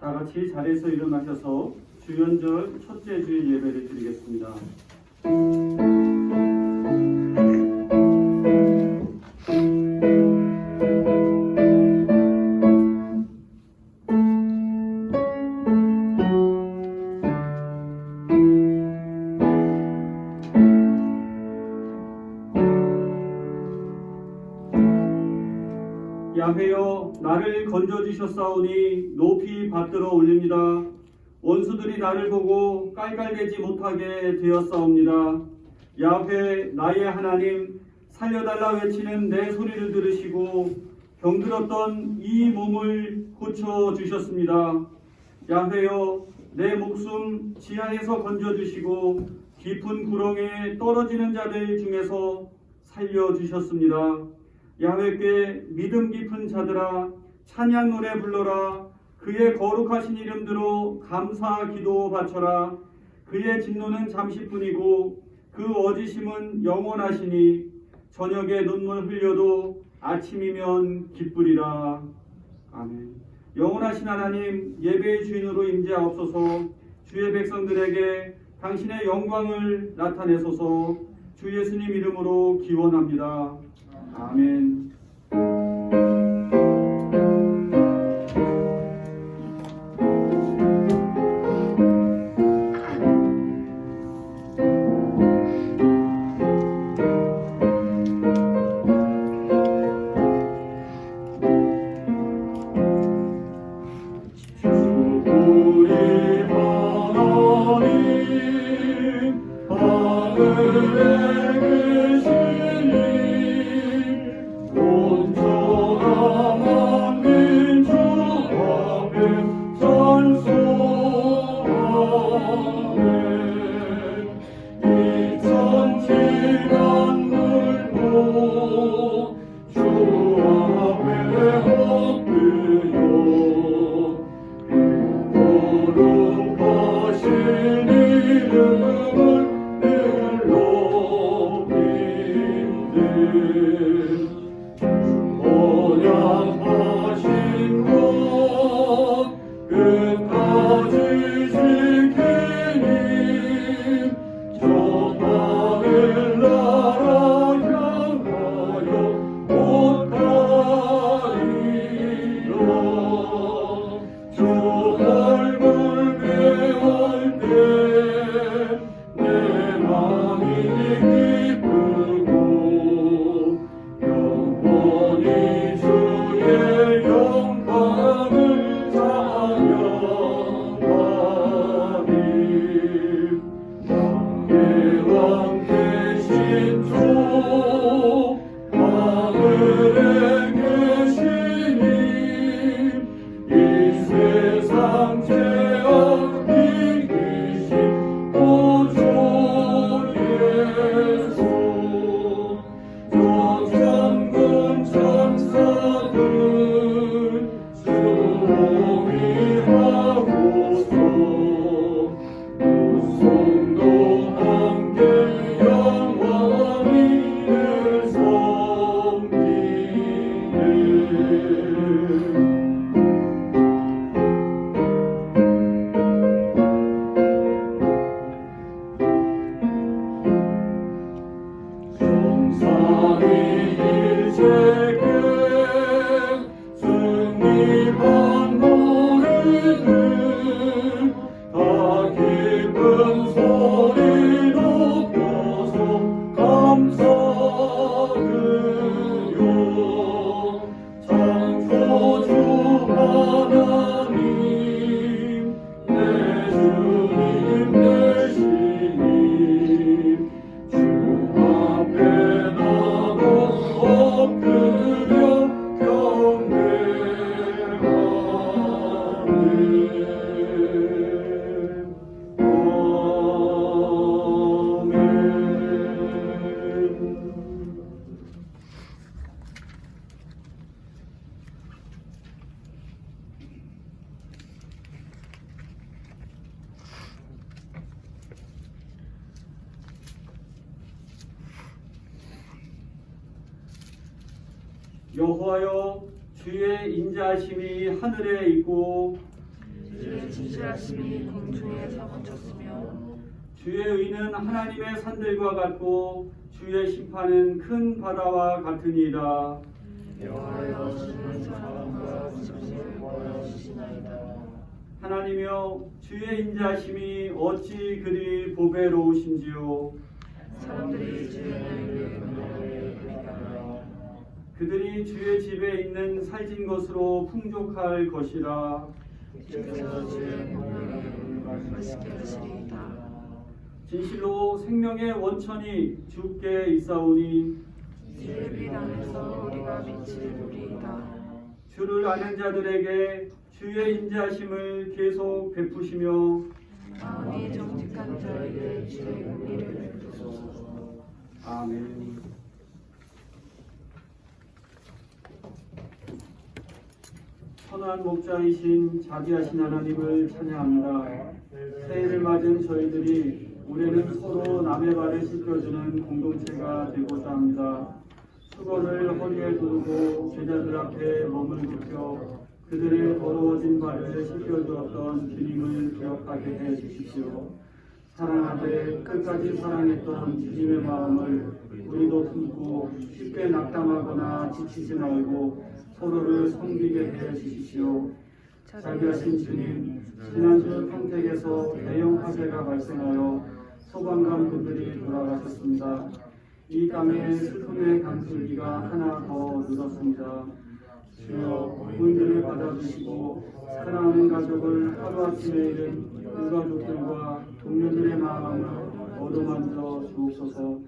다 같이 자리에서 일어나셔서 주연절 첫째 주일 예배를 드리겠습니다. 야훼여 나를 건져주셨사오니 높이 받들어 올립니다. 원수들이 나를 보고 깔깔대지 못하게 되었사옵니다. 야훼 나의 하나님, 살려달라 외치는 내 소리를 들으시고 병들었던 이 몸을 고쳐주셨습니다. 야훼여 내 목숨 지하에서 건져주시고 깊은 구렁에 떨어지는 자들 중에서 살려주셨습니다. 야훼께 믿음 깊은 자들아 찬양 노래 불러라. 그의 거룩하신 이름대로 감사 기도 바쳐라. 그의 진노는 잠시뿐이고 그 어지심은 영원하시니 저녁에 눈물 흘려도 아침이면 기쁘리라. 아멘. 영원하신 하나님, 예배의 주인으로 임재하옵소서. 주의 백성들에게 당신의 영광을 나타내소서. 주 예수님 이름으로 기원합니다. 아멘. 여호와여, 주의 인자하심이 하늘에 있고 주의 진실하심이 공중에 사고쳤으며 주의 의는 하나님의 산들과 같고 주의 심판은 큰 바다와 같으니이다. 여호와여 주는 사랑과 진실을 보여주시나이다. 하나님이여 주의 인자심이 어찌 그리 보배로우신지요. 사람들이 주의 날을 은혜하게 하리라. 그들이 주의 집에 있는 살진 것으로 풍족할 것이라. 주께서 주의 공명을 맛있게 하시리이다. 진실로 생명의 원천이 주께 있사오니 주의 빛 안에서 우리가 빛을 보리이다. 주를 아는 자들에게 주의 인자심을 계속 베푸시며 마음이 정직한 자에게 주의 공의를 베푸소서. 아멘. 선한 목자이신 자비하신 하나님을 찬양합니다. 새해를 맞은 저희들이 올해는 서로 남의 발을 씻겨주는 공동체가 되고자 합니다. 수건을 허리에 두르고 제자들 앞에 몸을 굽혀 그들의 더러워진 발을 씻겨주었던 주님을 기억하게 해 주십시오. 사랑하되 끝까지 사랑했던 주님의 마음을 우리도 품고 쉽게 낙담하거나 지치지 말고 서로를 섬기게 해 주십시오. 자비하신 주님, 지난주 평택에서 대형 화재가 발생하여 소방관 분들이 돌아가셨습니다. 이 땅에 슬픔의 강줄기가 하나 더 늘었습니다. 주여 부인들을 받아주시고 사랑하는 가족을 하루아침에 잃은 유가족들과 동료들의 마음을 어루만져 주옵소서.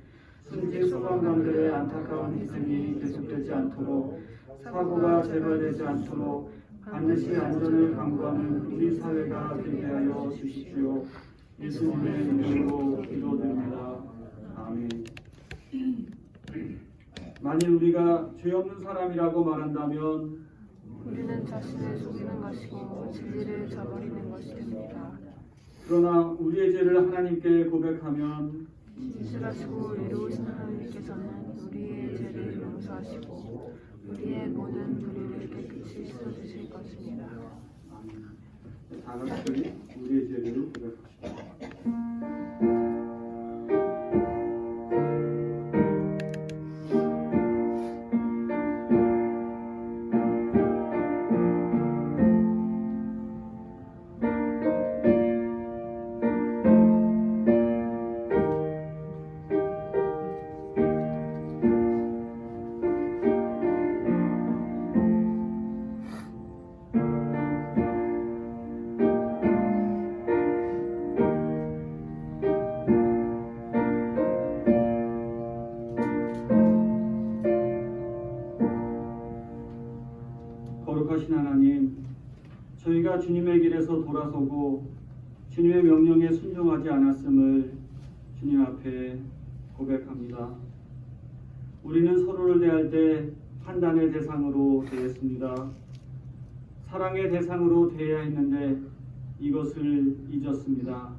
순직 소방관들의 안타까운 희생이 계속되지 않도록 사고가 재발되지 않도록 반드시 안전을 강구하는 우리 사회가 되게 하여 주십시오. 예수님의 이름으로 기도드립니다. 아멘. 만일 우리가 죄 없는 사람이라고 말한다면 우리는 자신을 속이는 것이고 진리를 저버리는 것이 됩니다. 그러나 우리의 죄를 하나님께 고백하면 진실하시고 의로우신 하나님께서는 우리의 죄를 용서하시고 우리의 모든 불의를 깨끗이 씻어주실 것입니다. 아멘. 다 같이 우리의 죄를 고백합시다. 거룩하신 하나님, 저희가 주님의 길에서 돌아서고 주님의 명령에 순종하지 않았음을 주님 앞에 고백합니다. 우리는 서로를 대할 때 판단의 대상으로 대했습니다. 사랑의 대상으로 대해야 했는데 이것을 잊었습니다.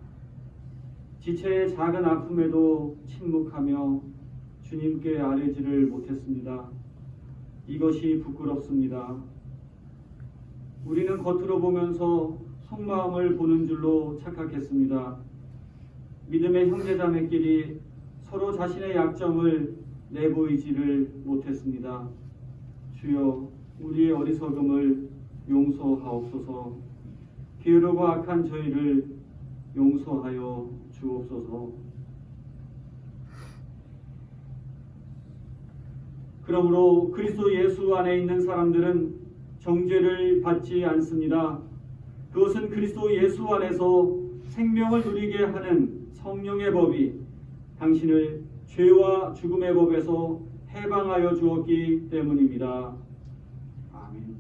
지체의 작은 아픔에도 침묵하며 주님께 아뢰지를 못했습니다. 이것이 부끄럽습니다. 우리는 겉으로 보면서 속마음을 보는 줄로 착각했습니다. 믿음의 형제자매끼리 서로 자신의 약점을 내보이지를 못했습니다. 주여, 우리의 어리석음을 용서하옵소서. 게으르고 악한 저희를 용서하여 주옵소서. 그러므로 그리스도 예수 안에 있는 사람들은 정죄를 받지 않습니다. 그것은 그리스도 예수 안에서 생명을 누리게 하는 성령의 법이 당신을 죄와 죽음의 법에서 해방하여 주었기 때문입니다. 아멘.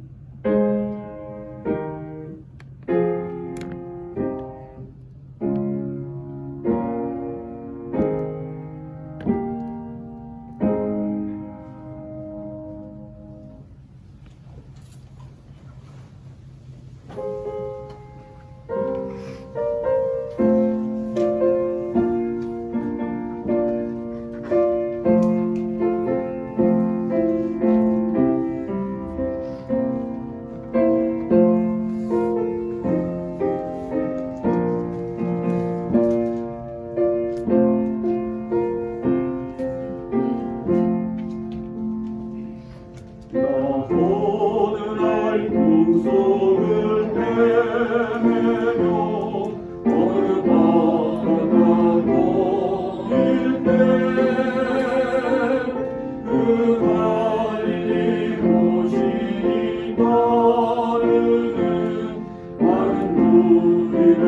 많은 우리를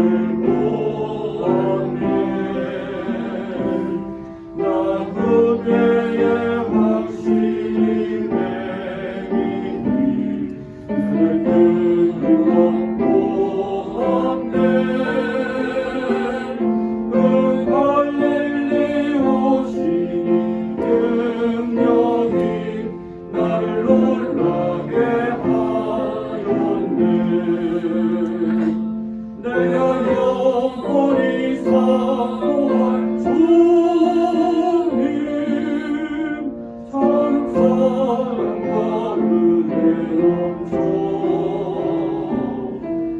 보았네. 나 그때의 확신이 내리니 그를 보았네. 그 갈릴리 오시니 능력이 나를 놀라게 하였네. 내가 영원히 사모할 주님 참 사랑과 은혜 넘쳐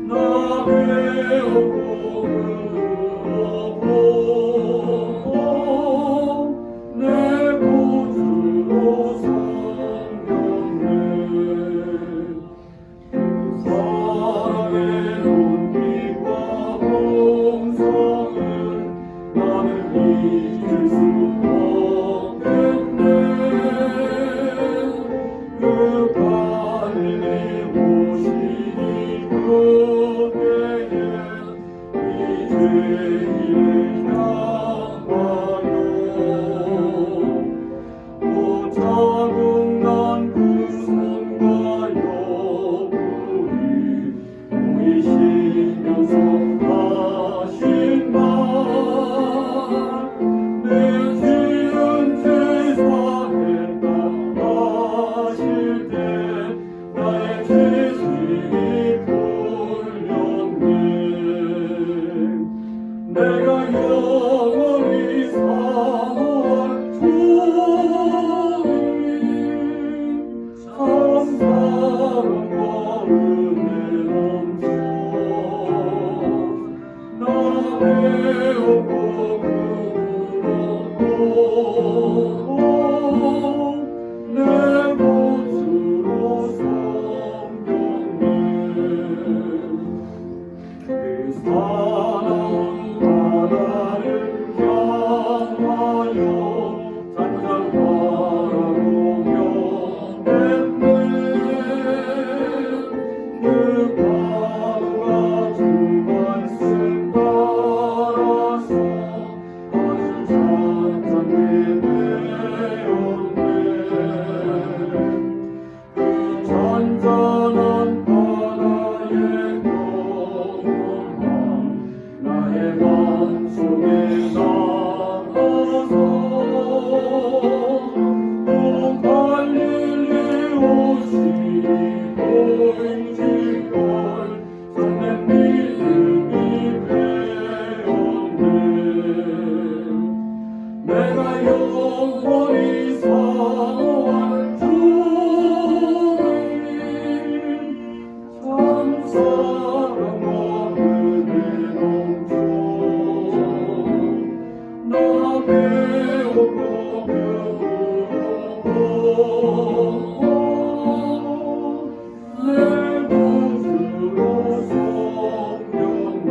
나 배우고 들어보고 내 구주로 섬겼네. 사랑의 온기와 홍성을 나는 잊을 수 없겠네. 그 갈릴리 오시니 그때에 이제를 향하여 오 자국난 그 손과 옆구리 보이시면서 하신 말 내 죄는 제사했다 하실 때 나의 죄짐이 풀렸네. 내가 영원히 사모할 주님 참 사랑과 은혜 넘쳐 나 배우고 그러고 내 모습으로 섬겼네. 그 사나운 바다를 향하여 잔잔 바라보며 냈네. 그 파도가 주 말씀 따라서 아주 잔잔해 되었네. 그 잔잔한 바다에 영원한 나의 맘속에 남아서 또 갈릴리 오시니 보이지걸 설렘 믿음이 되었네. 내가 영원히 사모할 주님 참 사랑과 은혜 넘쳐 나 배우고 배우고 내 구주로 섬겼네.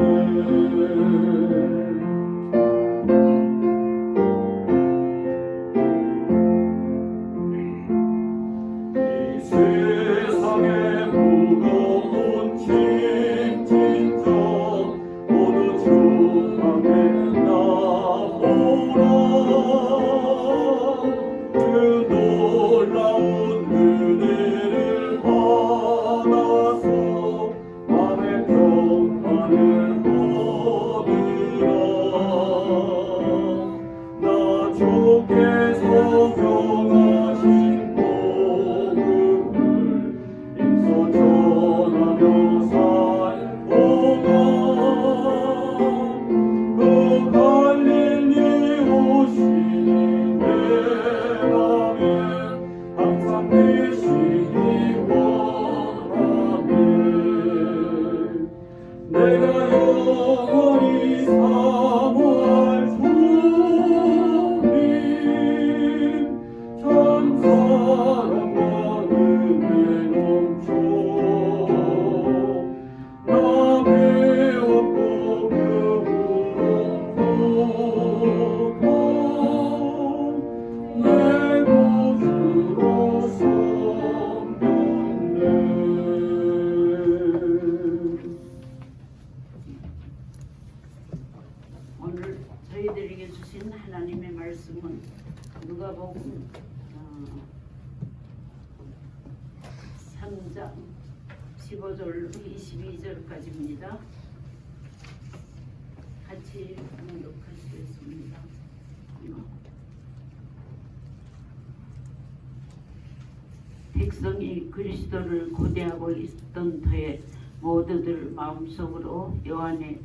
이 세상의 무거운 짐진저 모두 주 앞에 나오라. 그 놀라운 은혜를 받아서 맘의 평안을 얻으라. 나 주께서 경하신 복음을 임서 15절 22절까지입니다. 같이 낭독하시겠습니다. 백성이 그리스도를 고대하고 있던 터에 모두들 마음속으로 요한에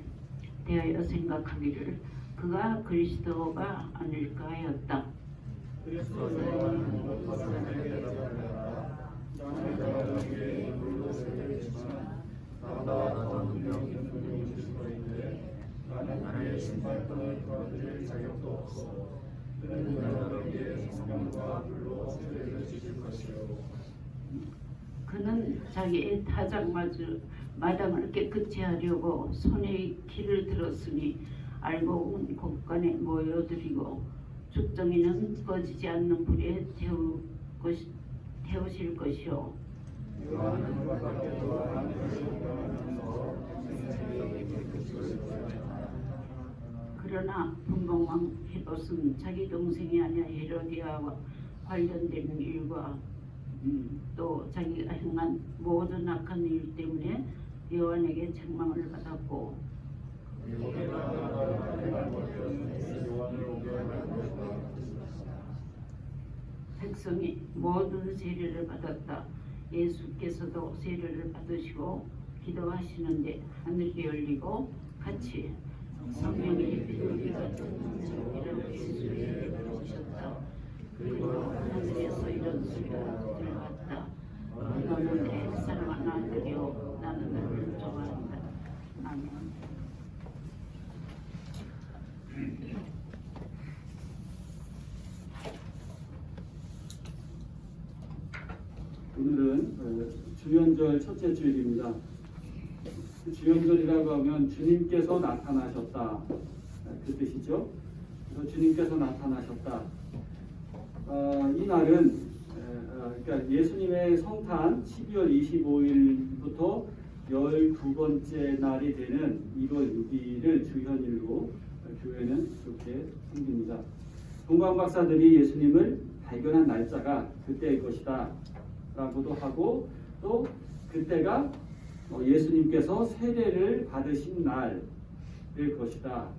대하여 생각하기를 그가 그리스도가 아닐까 하였다. 그는 자기의 마당을 깨끗이 하려고 손에 키를 들었으니 알고 온 곳간에 모여들이고 죽정이는 꺼지지 않는 불에 태우실 것이요. 그러나 분봉왕 헤롯은 자기 동생이 아니라 헤로디아와 관련된 일과 또 자기가 행한 모든 악한 일 때문에 요한에게 책망을 받았고 백성이 모든 세례를 받았다. 예수께서도 세례를 받으시고 기도하시는데 하늘이 열리고 같이 성령이 비둘기 같은 소리로 예수에게 들어오셨다. 그리고 하늘에서 이런 소리가 들려왔다. 너는 내 사랑하는 아들이요 나는 너를 좋아한다. 아멘. 오늘은 주연절 첫째 주일입니다. 주연절이라고 하면 주님께서 나타나셨다 그 뜻이죠. 그래서 주님께서 나타나셨다. 이 날은 그러니까 예수님의 성탄 12월 25일부터 12번째 날이 되는 1월 6일을 주현일로 교회는 그렇게 섬깁니다. 동방 박사들이 예수님을 발견한 날짜가 그때일 것이다 라고도 하고 또 그때가 예수님께서 세례를 받으신 날일 것이다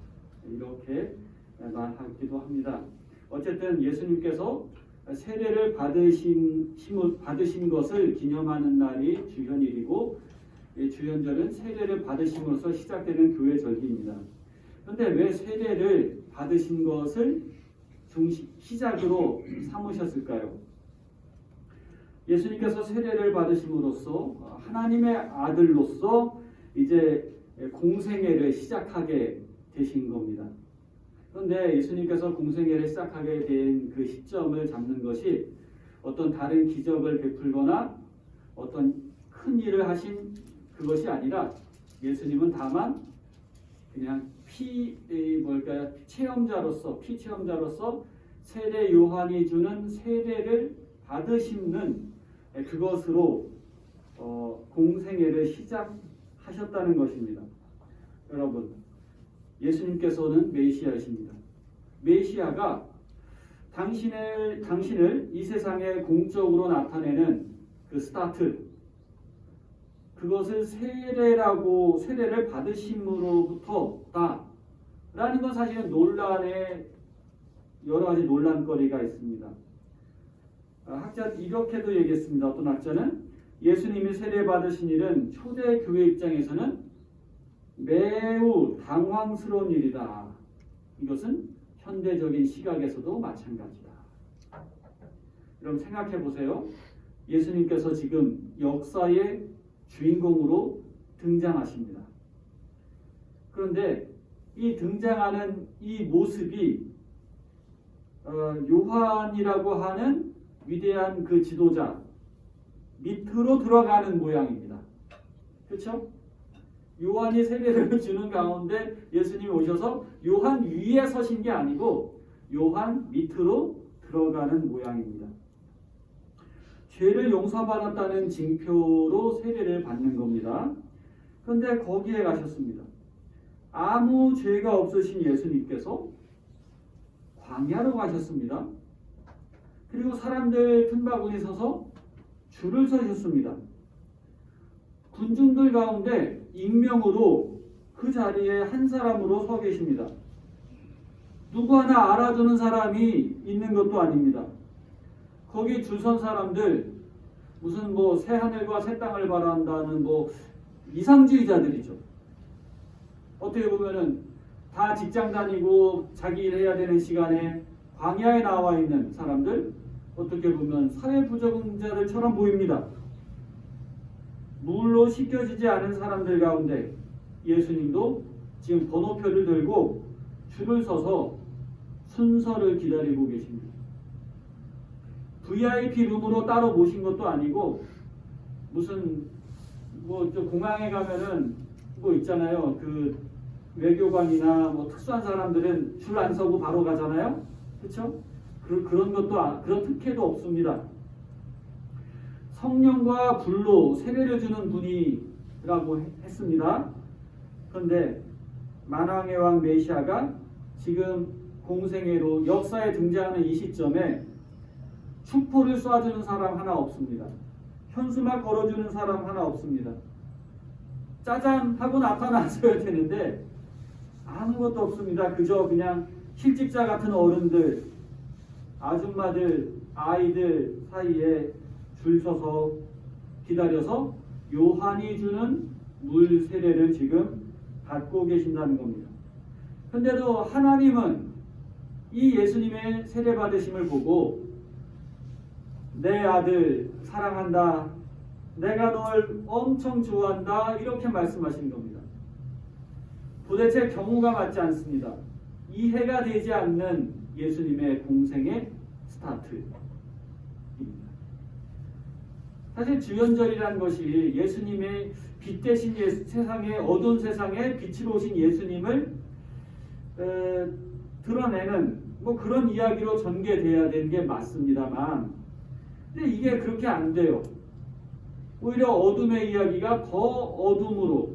이렇게 말하기도 합니다. 어쨌든 예수님께서 세례를 받으신 것을 기념하는 날이 주현일이고 주현절은 세례를 받으심으로써 시작되는 교회 절기입니다. 그런데 왜 세례를 받으신 것을 시작으로 삼으셨을까요? 예수님께서 세례를 받으심으로써 하나님의 아들로서 이제 공생애를 시작하게 되신 겁니다. 그런데 예수님께서 공생애를 시작하게 된 그 시점을 잡는 것이 어떤 다른 기적을 베풀거나 어떤 큰 일을 하신 그것이 아니라 예수님은 다만 그냥 피체험자로서 세례 요한이 주는 세례를 받으시는 그것으로 공생애를 시작하셨다는 것입니다. 여러분, 예수님께서는 메시아이십니다. 메시아가 당신을 이 세상에 공적으로 나타내는 그 스타트, 그것을 세례를 받으심으로부터다 라는 건 사실은 여러 가지 논란거리가 있습니다. 학자 이렇게도 얘기했습니다. 어떤 학자는 예수님이 세례 받으신 일은 초대교회 입장에서는 매우 당황스러운 일이다. 이것은 현대적인 시각에서도 마찬가지다. 여러분 생각해 보세요. 예수님께서 지금 역사의 주인공으로 등장하십니다. 그런데 이 등장하는 이 모습이 요한이라고 하는 위대한 그 지도자 밑으로 들어가는 모양입니다. 그렇죠? 요한이 세례를 주는 가운데 예수님이 오셔서 요한 위에 서신 게 아니고 요한 밑으로 들어가는 모양입니다. 죄를 용서받았다는 징표로 세례를 받는 겁니다. 그런데 거기에 가셨습니다. 아무 죄가 없으신 예수님께서 광야로 가셨습니다. 그리고 사람들 틈바구니 서서 줄을 서셨습니다. 군중들 가운데 익명으로 그 자리에 한 사람으로 서 계십니다. 누구 하나 알아주는 사람이 있는 것도 아닙니다. 거기 줄 선 사람들 무슨 뭐 새 하늘과 새 땅을 바란다는 뭐 이상주의자들이죠. 어떻게 보면은 다 직장 다니고 자기 일 해야 되는 시간에 광야에 나와 있는 사람들, 어떻게 보면 사회 부적응자들처럼 보입니다. 물로 씻겨지지 않은 사람들 가운데 예수님도 지금 번호표를 들고 줄을 서서 순서를 기다리고 계십니다. VIP 룸으로 따로 모신 것도 아니고 무슨 뭐 저 공항에 가면은 뭐 있잖아요. 그 외교관이나 뭐 특수한 사람들은 줄 안 서고 바로 가잖아요. 그렇죠? 그런 것도 그런 특혜도 없습니다. 성령과 불로 세례를 주는 분이라고 했습니다. 그런데 만왕의 왕 메시아가 지금 공생애로 역사에 등장하는 이 시점에 축포를 쏴주는 사람 하나 없습니다. 현수막 걸어주는 사람 하나 없습니다. 짜잔 하고 나타났어야 되는데 아무것도 없습니다. 그저 그냥 실직자 같은 어른들, 아줌마들, 아이들 사이에 줄 서서 기다려서 요한이 주는 물 세례를 지금 받고 계신다는 겁니다. 그런데도 하나님은 이 예수님의 세례 받으심을 보고 내 아들 사랑한다, 내가 널 엄청 좋아한다, 이렇게 말씀하신 겁니다. 도대체 경우가 맞지 않습니다. 이해가 되지 않는 예수님의 공생의 스타트입니다. 사실 주연절이라는 것이 예수님의 빛 대신 세상에, 어두운 세상에 빛으로 오신 예수님을 드러내는 뭐 그런 이야기로 전개돼야 되는 게 맞습니다만, 근데 이게 그렇게 안 돼요. 오히려 어둠의 이야기가 더 어둠으로,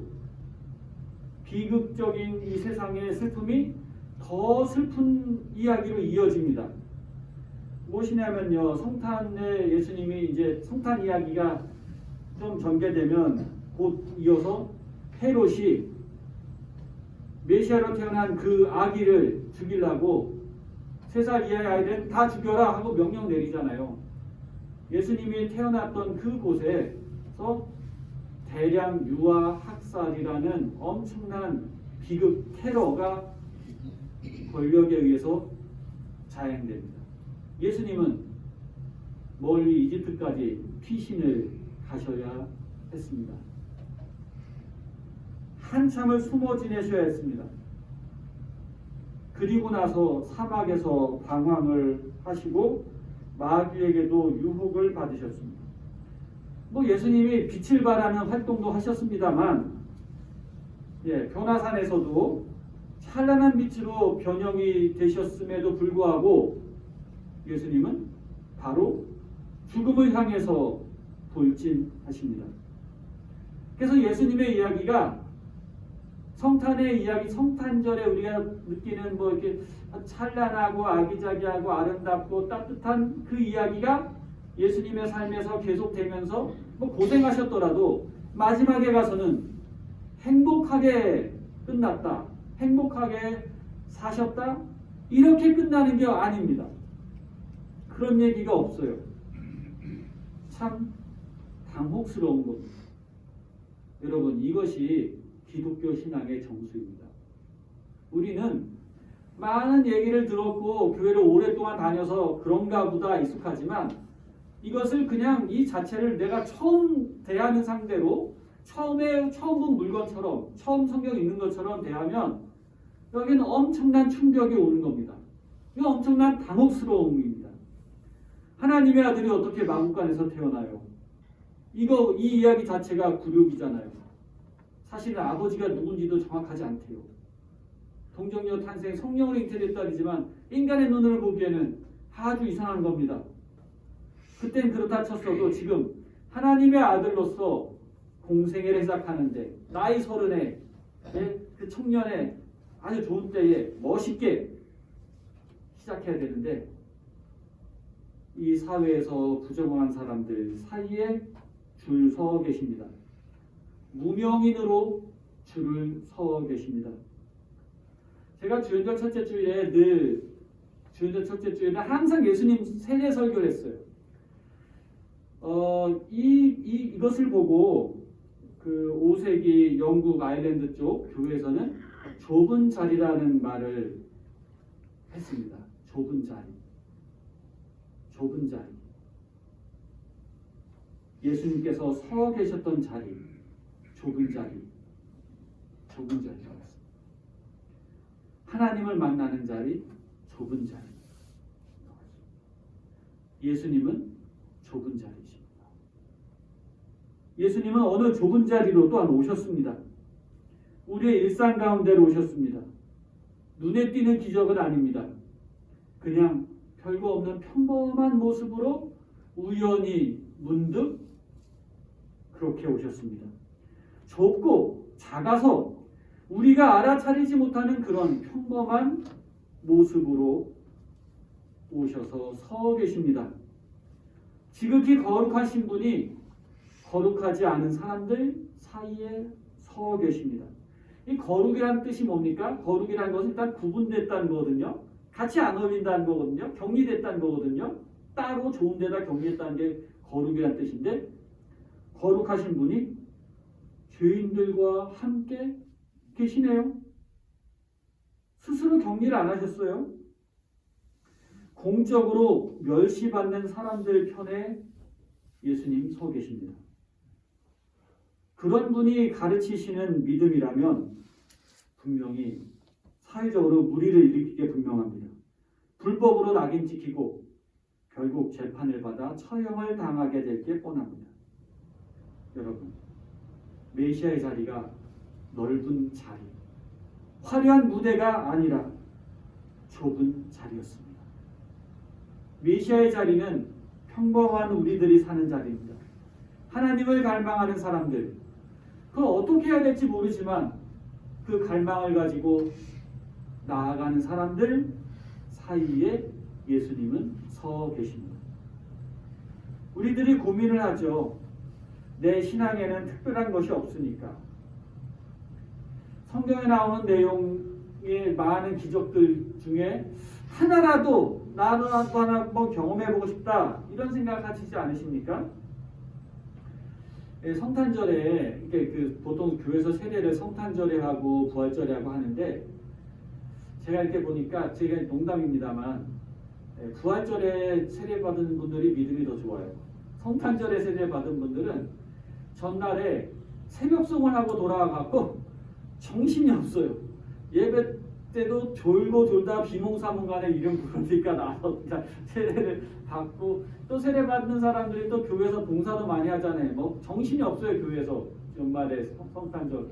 비극적인 이 세상의 슬픔이 더 슬픈 이야기로 이어집니다. 무엇이냐면요, 성탄에 예수님이 이제 성탄 이야기가 좀 전개되면 곧 이어서 헤롯이 메시아로 태어난 그 아기를 죽이려고 3살 이하의 아이들은 다 죽여라 하고 명령 내리잖아요. 예수님이 태어났던 그곳에서 대량 유아 학살이라는 엄청난 비극 테러가 권력에 의해서 자행됩니다. 예수님은 멀리 이집트까지 피신을 가셔야 했습니다. 한참을 숨어 지내셔야 했습니다. 그리고 나서 사막에서 방황을 하시고 마귀에게도 유혹을 받으셨습니다. 뭐 예수님이 빛을 발하는 활동도 하셨습니다만, 변화산에서도 찬란한 빛으로 변형이 되셨음에도 불구하고 예수님은 바로 죽음을 향해서 돌진하십니다. 그래서 예수님의 이야기가 성탄의 이야기, 성탄절에 우리가 느끼는 뭐 이렇게 찬란하고 아기자기하고 아름답고 따뜻한 그 이야기가 예수님의 삶에서 계속되면서 뭐 고생하셨더라도 마지막에 가서는 행복하게 끝났다, 행복하게 사셨다, 이렇게 끝나는 게 아닙니다. 그런 얘기가 없어요. 참 당혹스러운 겁니다. 여러분, 이것이 기독교 신앙의 정수입니다. 우리는 많은 얘기를 들었고 교회를 오랫동안 다녀서 그런가 보다 익숙하지만, 이것을 그냥 이 자체를 내가 처음 대하는 상대로 처음 본 물건처럼, 처음 성경 읽는 것처럼 대하면 여기는 엄청난 충격이 오는 겁니다. 이거 엄청난 당혹스러움입니다. 하나님의 아들이 어떻게 마구간에서 태어나요? 이 이야기 자체가 굴욕이잖아요. 사실은 아버지가 누군지도 정확하지 않대요. 동정녀 탄생, 성령으로 잉태된 딸이지만 인간의 눈으로 보기에는 아주 이상한 겁니다. 그땐 그렇다 쳤어도 지금 하나님의 아들로서 공생애를 시작하는데 나이 30에 그 청년의 아주 좋은 때에 멋있게 시작해야 되는데, 이 사회에서 부정한 사람들 사이에 줄 서 계십니다. 무명인으로 줄을 서 계십니다. 제가 주연절 첫째 주일에 항상 예수님 세례 설교를 했어요. 이것을 보고 그 5세기 영국 아일랜드 쪽 교회에서는 좁은 자리라는 말을 했습니다. 좁은 자리. 예수님께서 서 계셨던 자리, 좁은 자리라고 했습니다. 하나님을 만나는 자리, 좁은 자리. 예수님은 좁은 자리십니다. 예수님은 어느 좁은 자리로 또한 오셨습니다. 우리의 일상 가운데로 오셨습니다. 눈에 띄는 기적은 아닙니다. 그냥 별거 없는 평범한 모습으로 우연히 문득 그렇게 오셨습니다. 좁고 작아서 우리가 알아차리지 못하는 그런 평범한 모습으로 오셔서 서 계십니다. 지극히 거룩하신 분이 거룩하지 않은 사람들 사이에 서 계십니다. 이 거룩이라는 뜻이 뭡니까? 거룩이라는 것은 일단 구분됐다는 거거든요. 같이 안 어울린다는 거거든요. 격리됐다는 거거든요. 따로 좋은 데다 격리했다는 게 거룩이라는 뜻인데, 거룩하신 분이 죄인들과 함께 계시네요. 스스로 격리를 안 하셨어요. 공적으로 멸시받는 사람들 편에 예수님 서 계십니다. 그런 분이 가르치시는 믿음이라면 분명히 사회적으로 무리를 일으키게 분명합니다. 불법으로 낙인 찍히고 결국 재판을 받아 처형을 당하게 될 게 뻔합니다. 여러분, 메시아의 자리가 넓은 자리, 화려한 무대가 아니라 좁은 자리였습니다. 메시아의 자리는 평범한 우리들이 사는 자리입니다. 하나님을 갈망하는 사람들, 그걸 어떻게 해야 될지 모르지만 그 갈망을 가지고 나아가는 사람들 사이에 예수님은 서 계십니다. 우리들이 고민을 하죠. 내 신앙에는 특별한 것이 없으니까. 성경에 나오는 내용의 많은 기적들 중에 하나라도 나도 하나 한번 경험해보고 싶다, 이런 생각 하시지 않으십니까? 성탄절에 보통 교회에서 세례를 성탄절에 하고 부활절에 하고 하는데, 제가 이렇게 보니까, 제가 농담입니다만 부활절에 세례 받은 분들이 믿음이 더 좋아요. 성탄절에 세례 받은 분들은 전날에 새벽송을 하고 돌아와갖고 정신이 없어요. 예배 때도 졸고 졸다 비몽사몽간에 이름 부르니까 나서 세례를 받고, 또 세례 받는 사람들이 또 교회에서 봉사도 많이 하잖아요. 뭐 정신이 없어요, 교회에서 연말에 성탄절.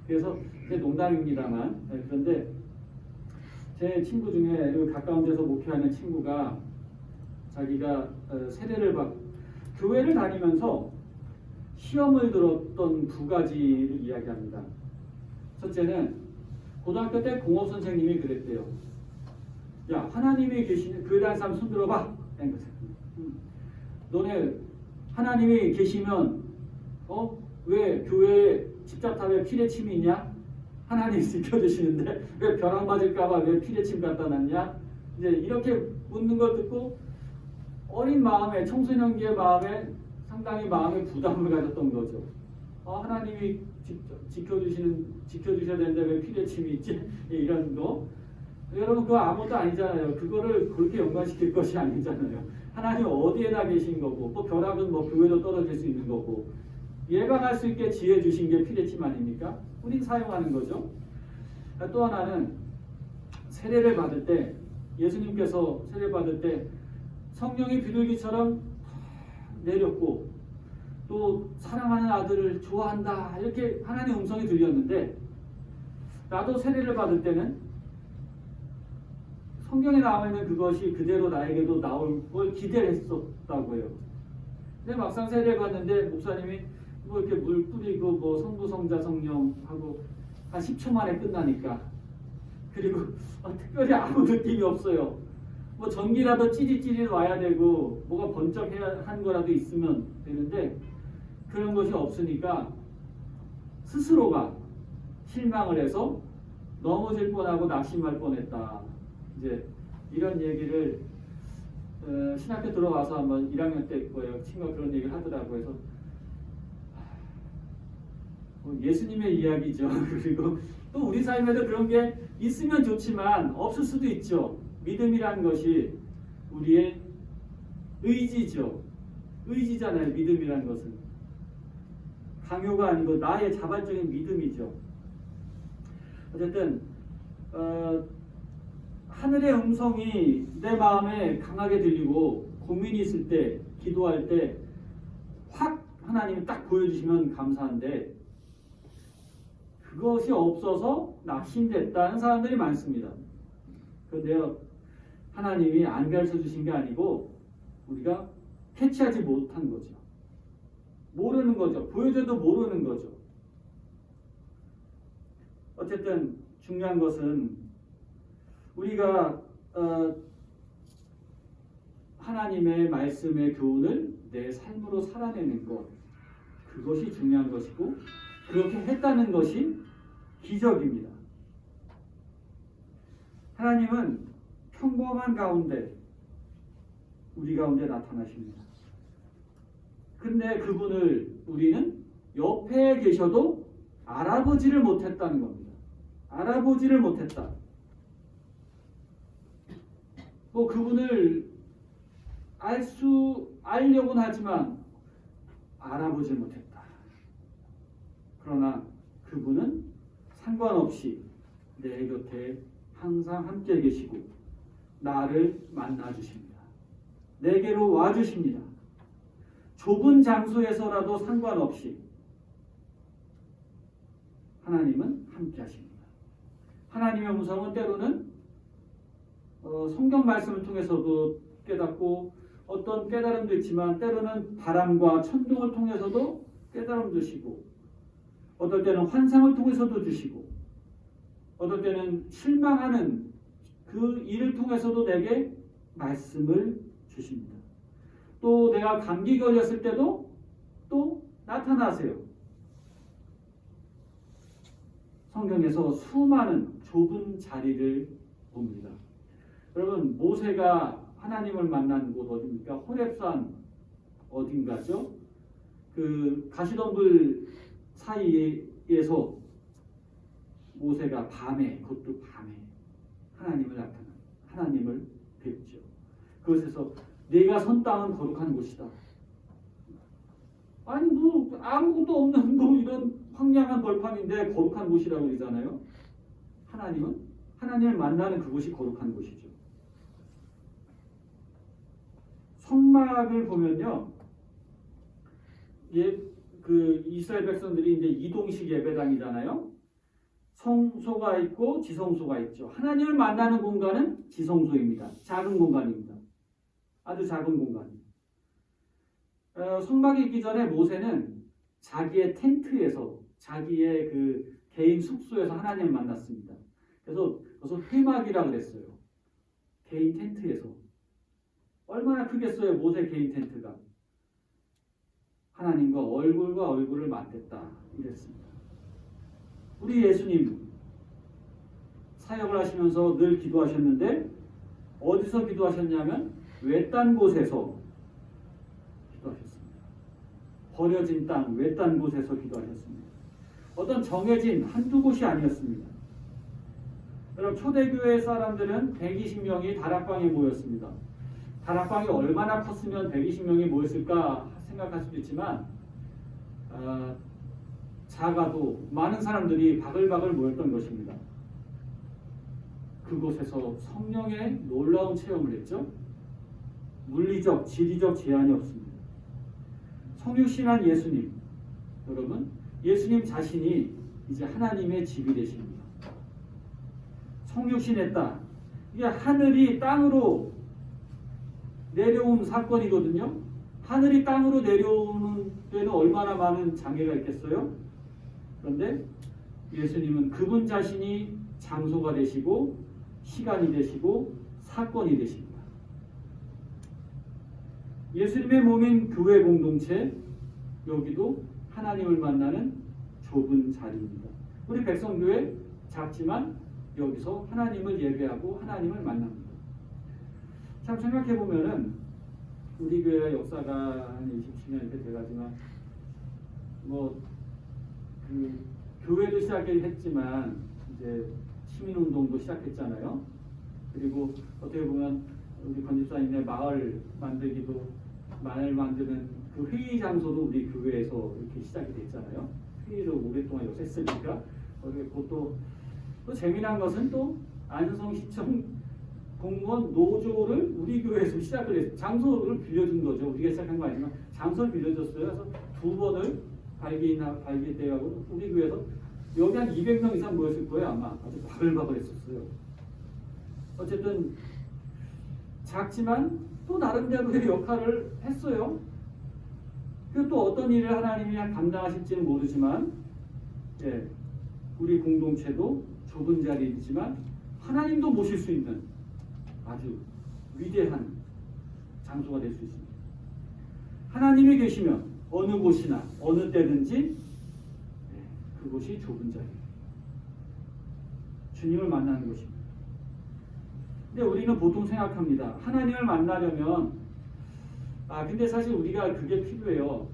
그래서 농담입니다만, 그런데 제 친구 중에 가까운 데서 목회하는 친구가 자기가 세례를 받고 교회를 다니면서 시험을 들었던 두 가지를 이야기합니다. 첫째는 고등학교 때 공업 선생님이 그랬대요. 야, 하나님이 계시는 교회 다니는 사람 손 들어봐. 너네 하나님이 계시면 왜 교회 집잡탑에 피레침이 있냐? 하나님이 지켜주시는데 왜 벼락 맞을까봐 왜 피레침 갖다 놨냐? 이제 이렇게 묻는 걸 듣고 어린 마음에, 청소년기의 마음에 상당히 마음의 부담을 가졌던 거죠. 하나님이 지켜주셔야 되는데 왜 피레침이 있지? 이런 거. 여러분, 그거 아무것도 아니잖아요. 그거를 그렇게 연관시킬 것이 아니잖아요. 하나님 어디에나 계신 거고, 또 벼락은 뭐 교회도 떨어질 수 있는 거고, 예방할 수 있게 지혜 주신 게 피레침 아닙니까? 우린 사용하는 거죠. 또 하나는 세례를 받을 때, 예수님께서 세례 받을 때 성령이 비둘기처럼 내렸고, 또 사랑하는 아들을 좋아한다, 이렇게 하나님의 음성이 들렸는데, 나도 세례를 받을 때는 성경에 나와 있는 그것이 그대로 나에게도 나올 걸 기대를 했었다고 해요. 근데 막상 세례를 받는데 목사님이 뭐 이렇게 물 뿌리고 뭐 성부, 성자, 성령 하고 한 10초 만에 끝나니까, 그리고 특별히 아무 느낌이 없어요. 뭐 전기라도 찌릿찌릿 와야 되고 뭐가 번쩍해야 한 거라도 있으면 되는데 그런 것이 없으니까 스스로가 실망을 해서 넘어질 뻔하고 낙심할 뻔했다. 이제 이런 얘기를 신학교 들어와서 한번 1학년 때 거예요. 친구가 그런 얘기를 하더라고요. 그래서 예수님의 이야기죠. 그리고 또 우리 삶에도 그런 게 있으면 좋지만 없을 수도 있죠. 믿음이라는 것이 우리의 의지죠. 의지잖아요. 믿음이라는 것은 강요가 아니고 나의 자발적인 믿음이죠. 어쨌든 하늘의 음성이 내 마음에 강하게 들리고 고민이 있을 때, 기도할 때 확 하나님이 딱 보여주시면 감사한데 그것이 없어서 낙심됐다는 사람들이 많습니다. 그런데요, 하나님이 안 가르쳐 주신 게 아니고 우리가 캐치하지 못한 거죠. 모르는 거죠. 보여줘도 모르는 거죠. 어쨌든 중요한 것은 우리가 하나님의 말씀의 교훈을 내 삶으로 살아내는 것, 그것이 중요한 것이고 그렇게 했다는 것이 기적입니다. 하나님은 평범한 가운데 우리 가운데 나타나십니다. 근데 그분을 우리는 옆에 계셔도 알아보지를 못했다는 겁니다. 알아보지를 못했다. 뭐 그분을 알려고는 하지만 알아보지 못했다. 그러나 그분은 상관없이 내 곁에 항상 함께 계시고 나를 만나 주십니다. 내게로 와 주십니다. 좁은 장소에서라도 상관없이 하나님은 함께 하십니다. 하나님의 음성은 때로는 성경 말씀을 통해서도 깨닫고 어떤 깨달음도 있지만 때로는 바람과 천둥을 통해서도 깨달음 주시고 어떨 때는 환상을 통해서도 주시고 어떨 때는 실망하는 그 일을 통해서도 내게 말씀을 주십니다. 또 내가 감기 걸렸을 때도 또 나타나세요. 성경에서 수많은 좁은 자리를 봅니다. 여러분, 모세가 하나님을 만난 곳 어디입니까? 호렙산 어딘가죠? 그 가시덤불 사이에서 모세가 밤에, 그것도 밤에 하나님을 뵙죠. 그것에서 내가 선 땅은 거룩한 곳이다. 아니 뭐 아무것도 없는 뭐 이런 황량한 벌판인데 거룩한 곳이라고 그러잖아요. 하나님을 만나는 그곳이 거룩한 곳이죠. 성막을 보면요, 그 이스라엘 백성들이 이제 이동식 예배당이잖아요. 성소가 있고 지성소가 있죠. 하나님을 만나는 공간은 지성소입니다. 작은 공간입니다. 아주 작은 공간. 성막이 있기 전에 모세는 자기의 텐트에서, 자기의 그 개인 숙소에서 하나님을 만났습니다. 그래서 회막이라고 그랬어요. 개인 텐트에서. 얼마나 크겠어요, 모세 개인 텐트가. 하나님과 얼굴과 얼굴을 맞댔다 이랬습니다. 우리 예수님 사역을 하시면서 늘 기도하셨는데 어디서 기도하셨냐면 외딴 곳에서 기도하셨습니다. 버려진 땅 외딴 곳에서 기도하셨습니다. 어떤 정해진 한두 곳이 아니었습니다. 여러분, 초대교회 사람들은 120명이 다락방에 모였습니다. 다락방이 얼마나 컸으면 120명이 모였을까 생각할 수도 있지만 작아도 많은 사람들이 바글바글 모였던 것입니다. 그곳에서 성령의 놀라운 체험을 했죠. 물리적, 지리적 제한이 없습니다. 성육신한 예수님, 여러분, 예수님 자신이 이제 하나님의 집이 되십니다. 성육신했다. 이게 하늘이 땅으로 내려온 사건이거든요. 하늘이 땅으로 내려오는 데는 얼마나 많은 장애가 있겠어요? 그런데 예수님은 그분 자신이 장소가 되시고 시간이 되시고 사건이 되십니다. 예수님의 몸인 교회 공동체, 여기도 하나님을 만나는 좁은 자리입니다. 우리 백성교회 작지만 여기서 하나님을 예배하고 하나님을 만납니다. 참 생각해 보면은 우리 교회 역사가 한 27년 이렇게 돼가지만 그 교회도 시작을 했지만 이제 시민운동도 시작했잖아요. 그리고 어떻게 보면 우리 건집사님의 마을 만드는 그 회의 장소도 우리 교회에서 이렇게 시작이 됐잖아요. 회의를 오랫동안 여기서 했으니까. 그리고 또 재미난 것은 또 안성시청 공무원 노조를 우리 교회에서 시작을 했어요. 장소를 빌려준 거죠. 우리가 시작한 거 아니지만 장소를 빌려줬어요. 그래서 2번을 발기대하고 우리 교회에서 여기 한 200명 이상 모였을 거예요. 아마 아주 바글바글 했었어요. 어쨌든 작지만 또 나름대로의 역할을 했어요. 그리고 또 어떤 일을 하나님이 감당하실지는 모르지만 우리 공동체도 좁은 자리이지만 하나님도 모실 수 있는 아주 위대한 장소가 될 수 있습니다. 하나님이 계시면 어느 곳이나 어느 때든지 그곳이 좁은 자리, 주님을 만나는 곳입니다. 근데 우리는 보통 생각합니다. 하나님을 만나려면 근데 사실 우리가 그게 필요해요.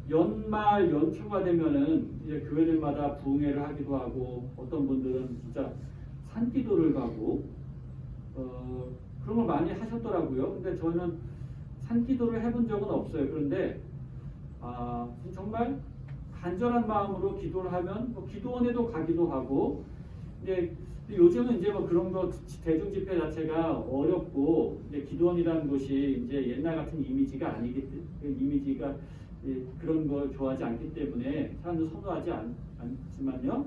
연말 연초가 되면은 이제 교회들마다 부흥회를 하기도 하고 어떤 분들은 진짜 산기도를 가고 그런 걸 많이 하셨더라고요. 근데 저는 산기도를 해본 적은 없어요. 그런데 정말 간절한 마음으로 기도를 하면 기도원에도 가기도 하고 근데 요즘은 이제 그런 거 대중 집회 자체가 어렵고 이제 기도원이라는 곳이 이제 옛날 같은 이미지가 아니기 때문에 이미지가 그런 걸 좋아하지 않기 때문에 사람들 선호하지 않지만요.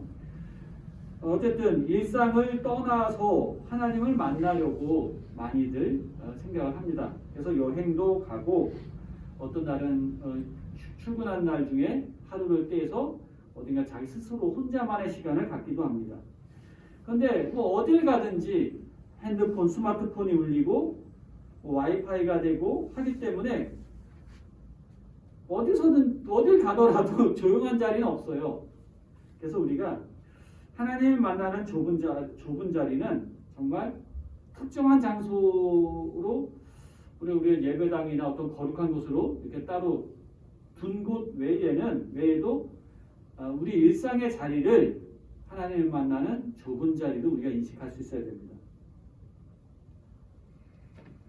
어쨌든 일상을 떠나서 하나님을 만나려고 많이들 생각을 합니다. 그래서 여행도 가고 어떤 날은 출근한 날 중에 하루를 떼서 어딘가 자기 스스로 혼자만의 시간을 갖기도 합니다. 그런데 어딜 가든지 핸드폰, 스마트폰이 울리고 와이파이가 되고 하기 때문에 어딜 가더라도 조용한 자리는 없어요. 그래서 우리가 하나님을 만나는 좁은 자리는 정말 특정한 장소로 우리 예배당이나 어떤 거룩한 곳으로 이렇게 따로 둔 곳 외에도 우리 일상의 자리를 하나님을 만나는 좁은 자리도 우리가 인식할 수 있어야 됩니다.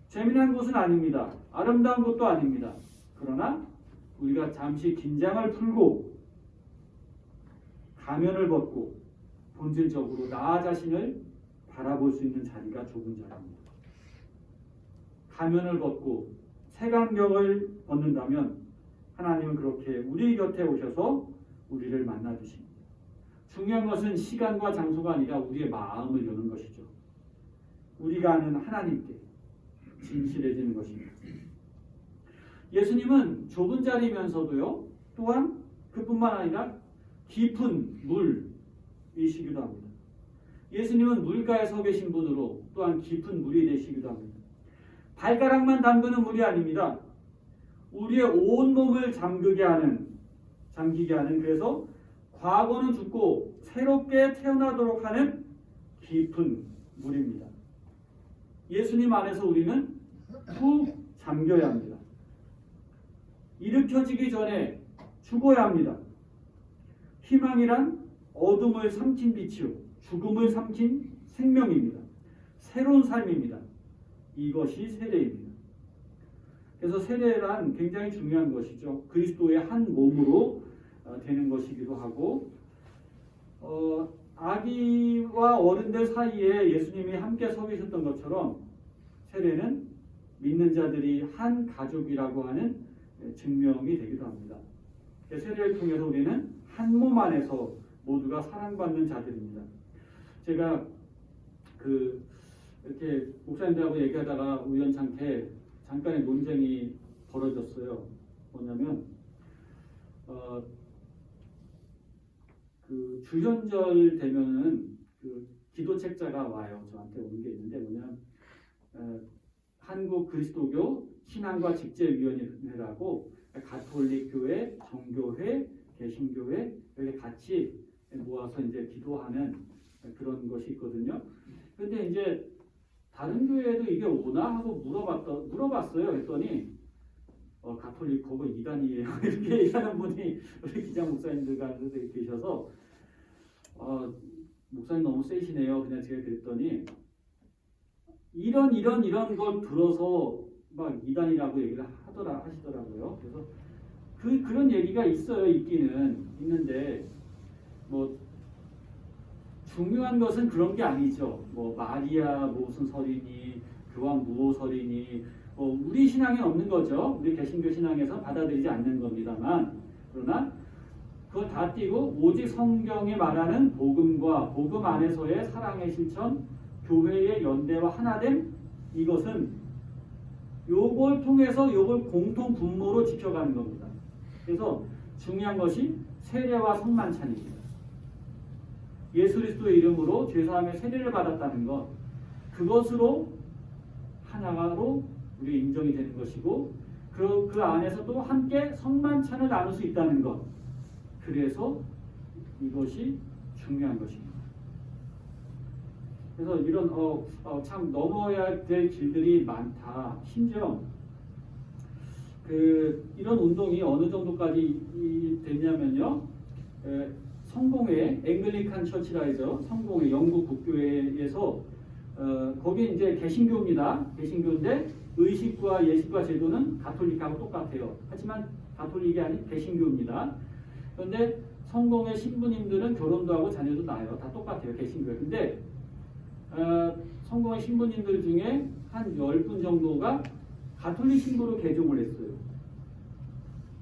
재미난 곳은 아닙니다. 아름다운 곳도 아닙니다. 그러나 우리가 잠시 긴장을 풀고 가면을 벗고 본질적으로 나 자신을 바라볼 수 있는 자리가 좁은 자리입니다. 가면을 벗고 색안경을 벗는다면 하나님은 그렇게 우리 곁에 오셔서 우리를 만나 주십니다. 중요한 것은 시간과 장소가 아니라 우리의 마음을 여는 것이죠. 우리가 아는 하나님께 진실해지는 것입니다. 예수님은 좁은 자리면서도요, 또한 그뿐만 아니라 깊은 물이시기도 합니다. 예수님은 물가에 서 계신 분으로 또한 깊은 물이 되시기도 합니다. 발가락만 담그는 물이 아닙니다. 우리의 온 몸을 잠기게 하는 그래서 과거는 죽고 새롭게 태어나도록 하는 깊은 물입니다. 예수님 안에서 우리는 푹 잠겨야 합니다. 일으켜지기 전에 죽어야 합니다. 희망이란 어둠을 삼킨 빛이요 죽음을 삼킨 생명입니다. 새로운 삶입니다. 이것이 세례입니다. 그래서 세례란 굉장히 중요한 것이죠. 그리스도의 한 몸으로 되는 것이기도 하고 아기와 어른들 사이에 예수님이 함께 서 계셨던 것처럼 세례는 믿는 자들이 한 가족이라고 하는 증명이 되기도 합니다. 세례를 통해서 우리는 한 몸 안에서 모두가 사랑받는 자들입니다. 제가 이렇게 목사님들하고 얘기하다가 우연찮게 잠깐의 논쟁이 벌어졌어요. 뭐냐면 주현절 되면은 기도 책자가 와요. 저한테 오는 게 있는데 뭐냐면 한국 그리스도교 신앙과 직제위원회라고 가톨릭 교회, 정교회, 개신교회 이렇게 같이 모아서 이제 기도하는 그런 것이 있거든요. 근데 이제 다른 교회에도 이게 오나 하고 물어봤어요. 했더니 가톨릭 그거 이단이에요. 이렇게 얘기하는 분이 우리 기장 목사님들 가운데 계셔서 목사님 너무 세시네요. 그냥 제가 그랬더니 이런 걸 들어서 막 이단이라고 얘기를 하시더라고요. 그래서 그런 얘기가 있어요. 있는데 뭐 중요한 것은 그런 게 아니죠. 뭐 마리아 무슨 설이니 교황 무호 설이니 우리 신앙에 없는 거죠. 우리 개신교 신앙에서 받아들이지 않는 겁니다만, 그러나 그걸 다 띄고 오직 성경이 말하는 복음과 복음 안에서의 사랑의 실천, 교회의 연대와 하나됨, 이것은 요걸 통해서 요걸 공통 분모로 지켜가는 겁니다. 그래서 중요한 것이 세례와 성만찬입니다. 예수 그리스도의 이름으로 죄사함의 세례를 받았다는 것, 그것으로 하나로 우리 인정이 되는 것이고, 그 안에서 또 함께 성만찬을 나눌 수 있다는 것, 그래서 이것이 중요한 것입니다. 그래서 이런 참 넘어야 될 길들이 많다. 심지어 이런 운동이 어느 정도까지 됐냐면요. 성공회 앵글리칸 처치라이저 성공회 영국 국교회에서 거기 이제 개신교입니다. 개신교인데 의식과 예식과 제도는 가톨릭하고 똑같아요. 하지만 가톨릭이 아닌 개신교입니다. 그런데 성공회 신부님들은 결혼도 하고 자녀도 낳아요. 다 똑같아요. 개신교회. 근데 성공회 신부님들 중에 한 10분 정도가 가톨릭 신부로 개종을 했어요.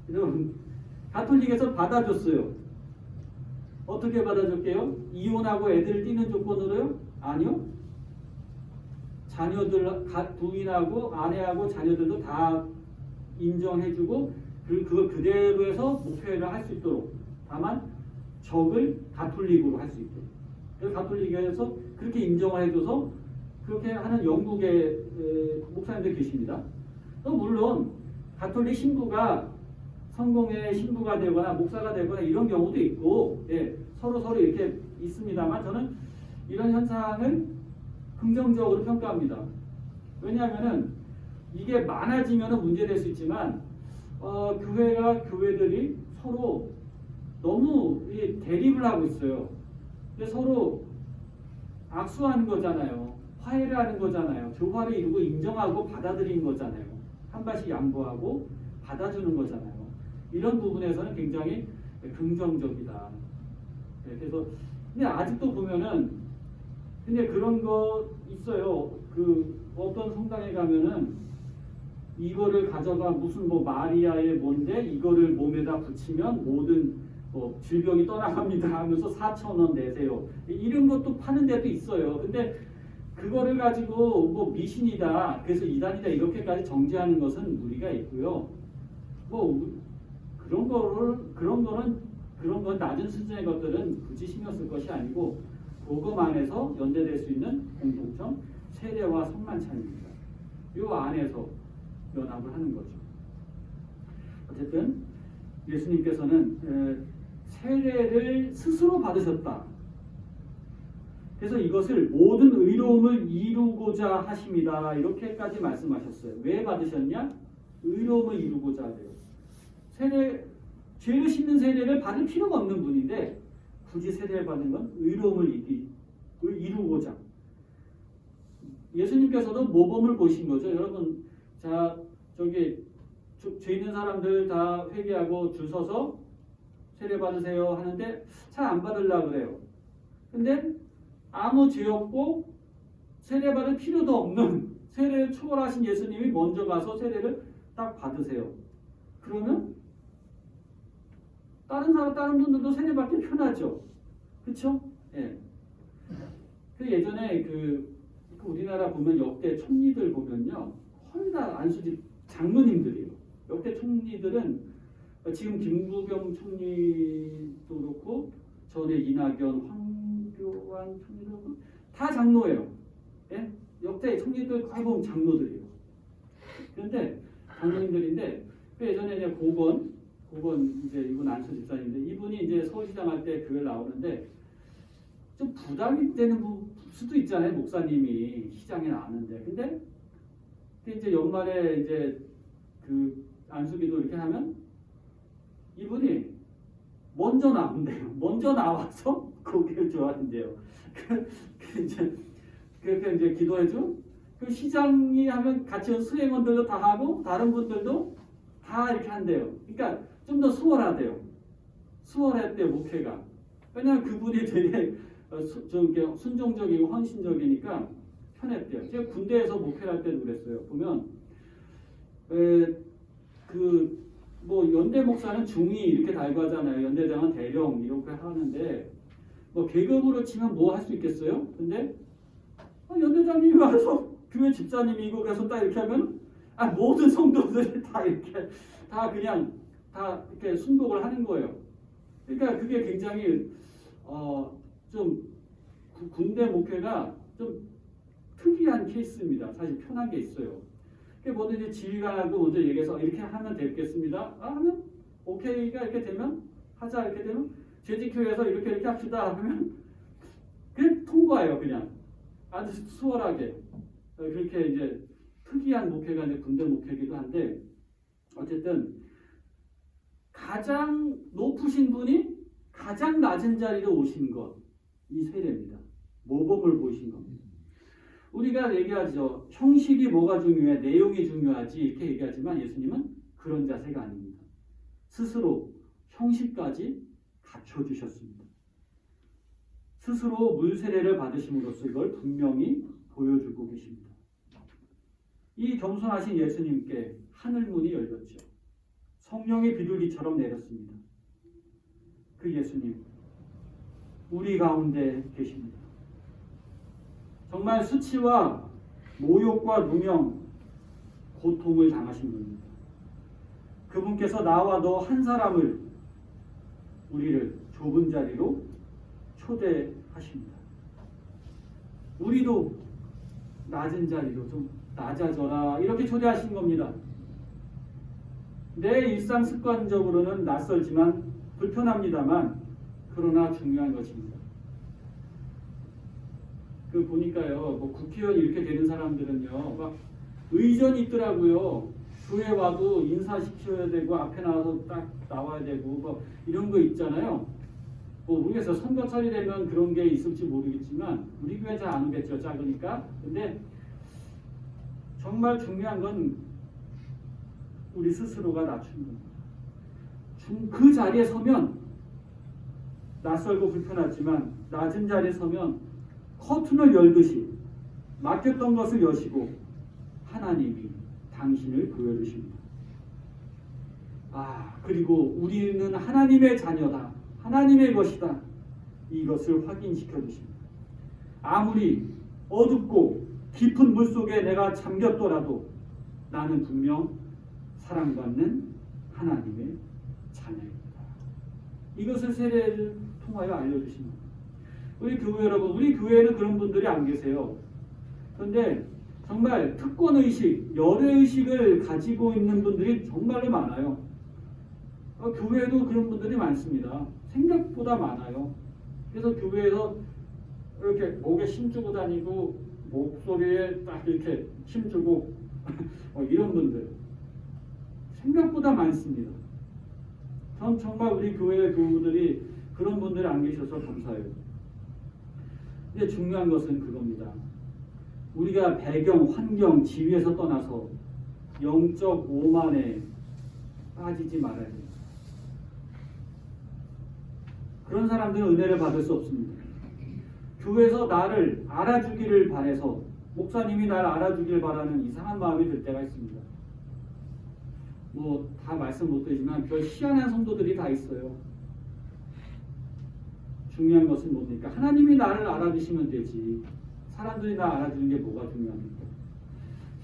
그래서 가톨릭에서 받아줬어요. 어떻게 받아줄게요? 이혼하고 애들 띄는 조건으로요? 아니요. 자녀들, 부인하고 아내하고 자녀들도 다 인정해주고 그걸 그대로 해서 목회를 할 수 있도록, 다만 적을 가톨릭으로 할 수 있도록. 그래서 가톨릭에서 그렇게 인정을 해줘서 그렇게 하는 영국의 목사님들 계십니다. 또 물론 가톨릭 신부가 성공의 신부가 되거나 목사가 되거나 이런 경우도 있고, 서로 이렇게 있습니다만, 저는 이런 현상을 긍정적으로 평가합니다. 왜냐하면은 이게 많아지면 문제될 수 있지만 교회들이 서로 너무 대립을 하고 있어요. 근데 서로 악수하는 거잖아요. 화해를 하는 거잖아요. 조화를 이루고 인정하고 받아들이는 거잖아요. 한 발씩 양보하고 받아주는 거잖아요. 이런 부분에서는 굉장히 긍정적이다. 그래서 근데 아직도 보면은 근데 그런 거 있어요. 어떤 성당에 가면은 이거를 가져가 무슨 마리아의 뭔데 이거를 몸에다 붙이면 모든 질병이 떠나갑니다 하면서 4,000원 내세요. 이런 것도 파는 데도 있어요. 근데 그거를 가지고 미신이다, 그래서 이단이다 이렇게까지 정죄하는 것은 무리가 있고요. 그런 건 낮은 수준의 것들은 굳이 신경 쓸 것이 아니고 복음 안에서 연대될 수 있는 공통점, 세례와 성만찬입니다. 이 안에서 연합을 하는 거죠. 어쨌든 예수님께서는 세례를 스스로 받으셨다. 그래서 이것을 모든 의로움을 이루고자 하십니다. 이렇게까지 말씀하셨어요. 왜 받으셨냐? 의로움을 이루고자 하세요. 죄를 씻는 세례를 받을 필요가 없는 분인데 굳이 세례를 받는 건 의로움을 이루고자. 예수님께서도 모범을 보신 거죠. 여러분, 자, 죄 있는 사람들 다 회개하고 줄 서서 세례 받으세요 하는데 잘 안 받으려고 그래요. 근데 아무 죄 없고 세례 받을 필요도 없는 세례를 초월하신 예수님이 먼저 가서 세례를 딱 받으세요. 그러면 다른 분들도 세례 받기 편하죠. 그렇죠? 예. 예전에 우리나라 보면 역대 총리들 보면요, 거의 다 안수집 장로님들이에요. 역대 총리들은 지금 김부겸 총리도 그렇고 전에 이낙연, 황교안 총리도 그렇고 다 장로예요. 예? 역대 총리들 거의 보면 장로들이에요. 그런데 장로님들인데 예전에 이제 고건 그건 이제 이분 안수 집사님인데 이분이 이제 서울시장 할 때 교회 나오는데 좀 부담이 되는 수도 있잖아요. 목사님이 시장에 나왔는데 근데 이제 연말에 이제 그 안수기도 이렇게 하면 이분이 먼저 나온대요. 먼저 나와서 고개를 좋아한대요. 이제 그렇게 이제 기도해줘. 그 시장이 하면 같이 온 수행원들도 다 하고 다른 분들도 다 이렇게 한대요. 그러니까 좀 더 수월하대요. 수월했대요 목회가. 왜냐하면 그분이 되게 좀 이렇게 순종적이고 헌신적이니까 편했대요. 제가 군대에서 목회를 할 때도 그랬어요. 보면 그 뭐 연대 목사는 중위 이렇게 달고 하잖아요. 연대장은 대령 이렇게 하는데 뭐 계급으로 치면 뭐 할 수 있겠어요? 근데 연대장님이 와서 교회 집사님이고 그래서 딱 이렇게 하면 모든 성도들이 다 이렇게 다 그냥 다 이렇게 순복을 하는 거예요. 그러니까 그게 굉장히 좀 군대 목회가 좀 특이한 케이스입니다. 사실 편한 게 있어요. 뭐든지 지휘관하고 먼저 얘기해서 이렇게 하면 되겠습니다. 하면 오케이가 이렇게 되면 하자 이렇게 되면 재직교회에서 이렇게 합시다 하면 그냥 통과해요. 그냥 아주 수월하게 그렇게 이제 특이한 목회가 이제 군대 목회이기도 한데 어쨌든 가장 높으신 분이 가장 낮은 자리로 오신 것 이 세례입니다. 모범을 보이신 겁니다. 우리가 얘기하죠. 형식이 뭐가 중요해? 내용이 중요하지 이렇게 얘기하지만 예수님은 그런 자세가 아닙니다. 스스로 형식까지 갖춰주셨습니다. 스스로 물세례를 받으심으로써 이걸 분명히 보여주고 계십니다. 이 겸손하신 예수님께 하늘문이 열렸죠. 성령이 비둘기처럼 내렸습니다. 그 예수님 우리 가운데 계십니다. 정말 수치와 모욕과 누명, 고통을 당하신 분입니다. 그분께서 나와 너 한 사람을 우리를 좁은 자리로 초대하십니다. 우리도 낮은 자리로 좀 낮아져라 이렇게 초대하신 겁니다. 내 일상 습관적으로는 낯설지만 불편합니다만 그러나 중요한 것입니다. 그 보니까요, 뭐 국회의원 이렇게 되는 사람들은요, 막 의전이 있더라고요. 교회 와도 인사시켜야 되고 앞에 나와서 딱 나와야 되고 뭐 이런 거 있잖아요. 뭐 모르겠어요. 선거철이 되면 그런 게 있을지 모르겠지만 우리 교회 잘 안 오겠죠. 작으니까. 근데 정말 중요한 건 우리 스스로가 낮추는 겁니다. 그 자리에 서면 낯설고 불편하지만 낮은 자리에 서면 커튼을 열듯이 맡겼던 것을 여시고 하나님이 당신을 보여주십니다. 그리고 우리는 하나님의 자녀다. 하나님의 것이다. 이것을 확인시켜 주십니다. 아무리 어둡고 깊은 물속에 내가 잠겼더라도 나는 분명 사랑받는 하나님의 자녀입니다. 이것을 세례를 통하여 알려주십니다. 우리 교회 여러분, 우리 교회에는 그런 분들이 안 계세요. 그런데 정말 특권의식, 열애의식을 가지고 있는 분들이 정말로 많아요. 교회에도 그런 분들이 많습니다. 생각보다 많아요. 그래서 교회에서 이렇게 목에 힘주고 다니고 목소리에 딱 이렇게 힘주고 이런 분들 생각보다 많습니다. 전 정말 우리 교회 교우들이 그런 분들이 안 계셔서 감사해요. 근데 중요한 것은 그겁니다. 우리가 배경, 환경, 지위에서 떠나서 영적 오만에 빠지지 말아야 돼요. 그런 사람들은 은혜를 받을 수 없습니다. 교회에서 나를 알아주기를 바라서 목사님이 나를 알아주기를 바라는 이상한 마음이 들 때가 있습니다. 뭐 다 말씀 못 드리지만 별 희한한 성도들이 다 있어요. 중요한 것은 뭡니까? 하나님이 나를 알아주시면 되지. 사람들이 나 알아주는 게 뭐가 중요합니까?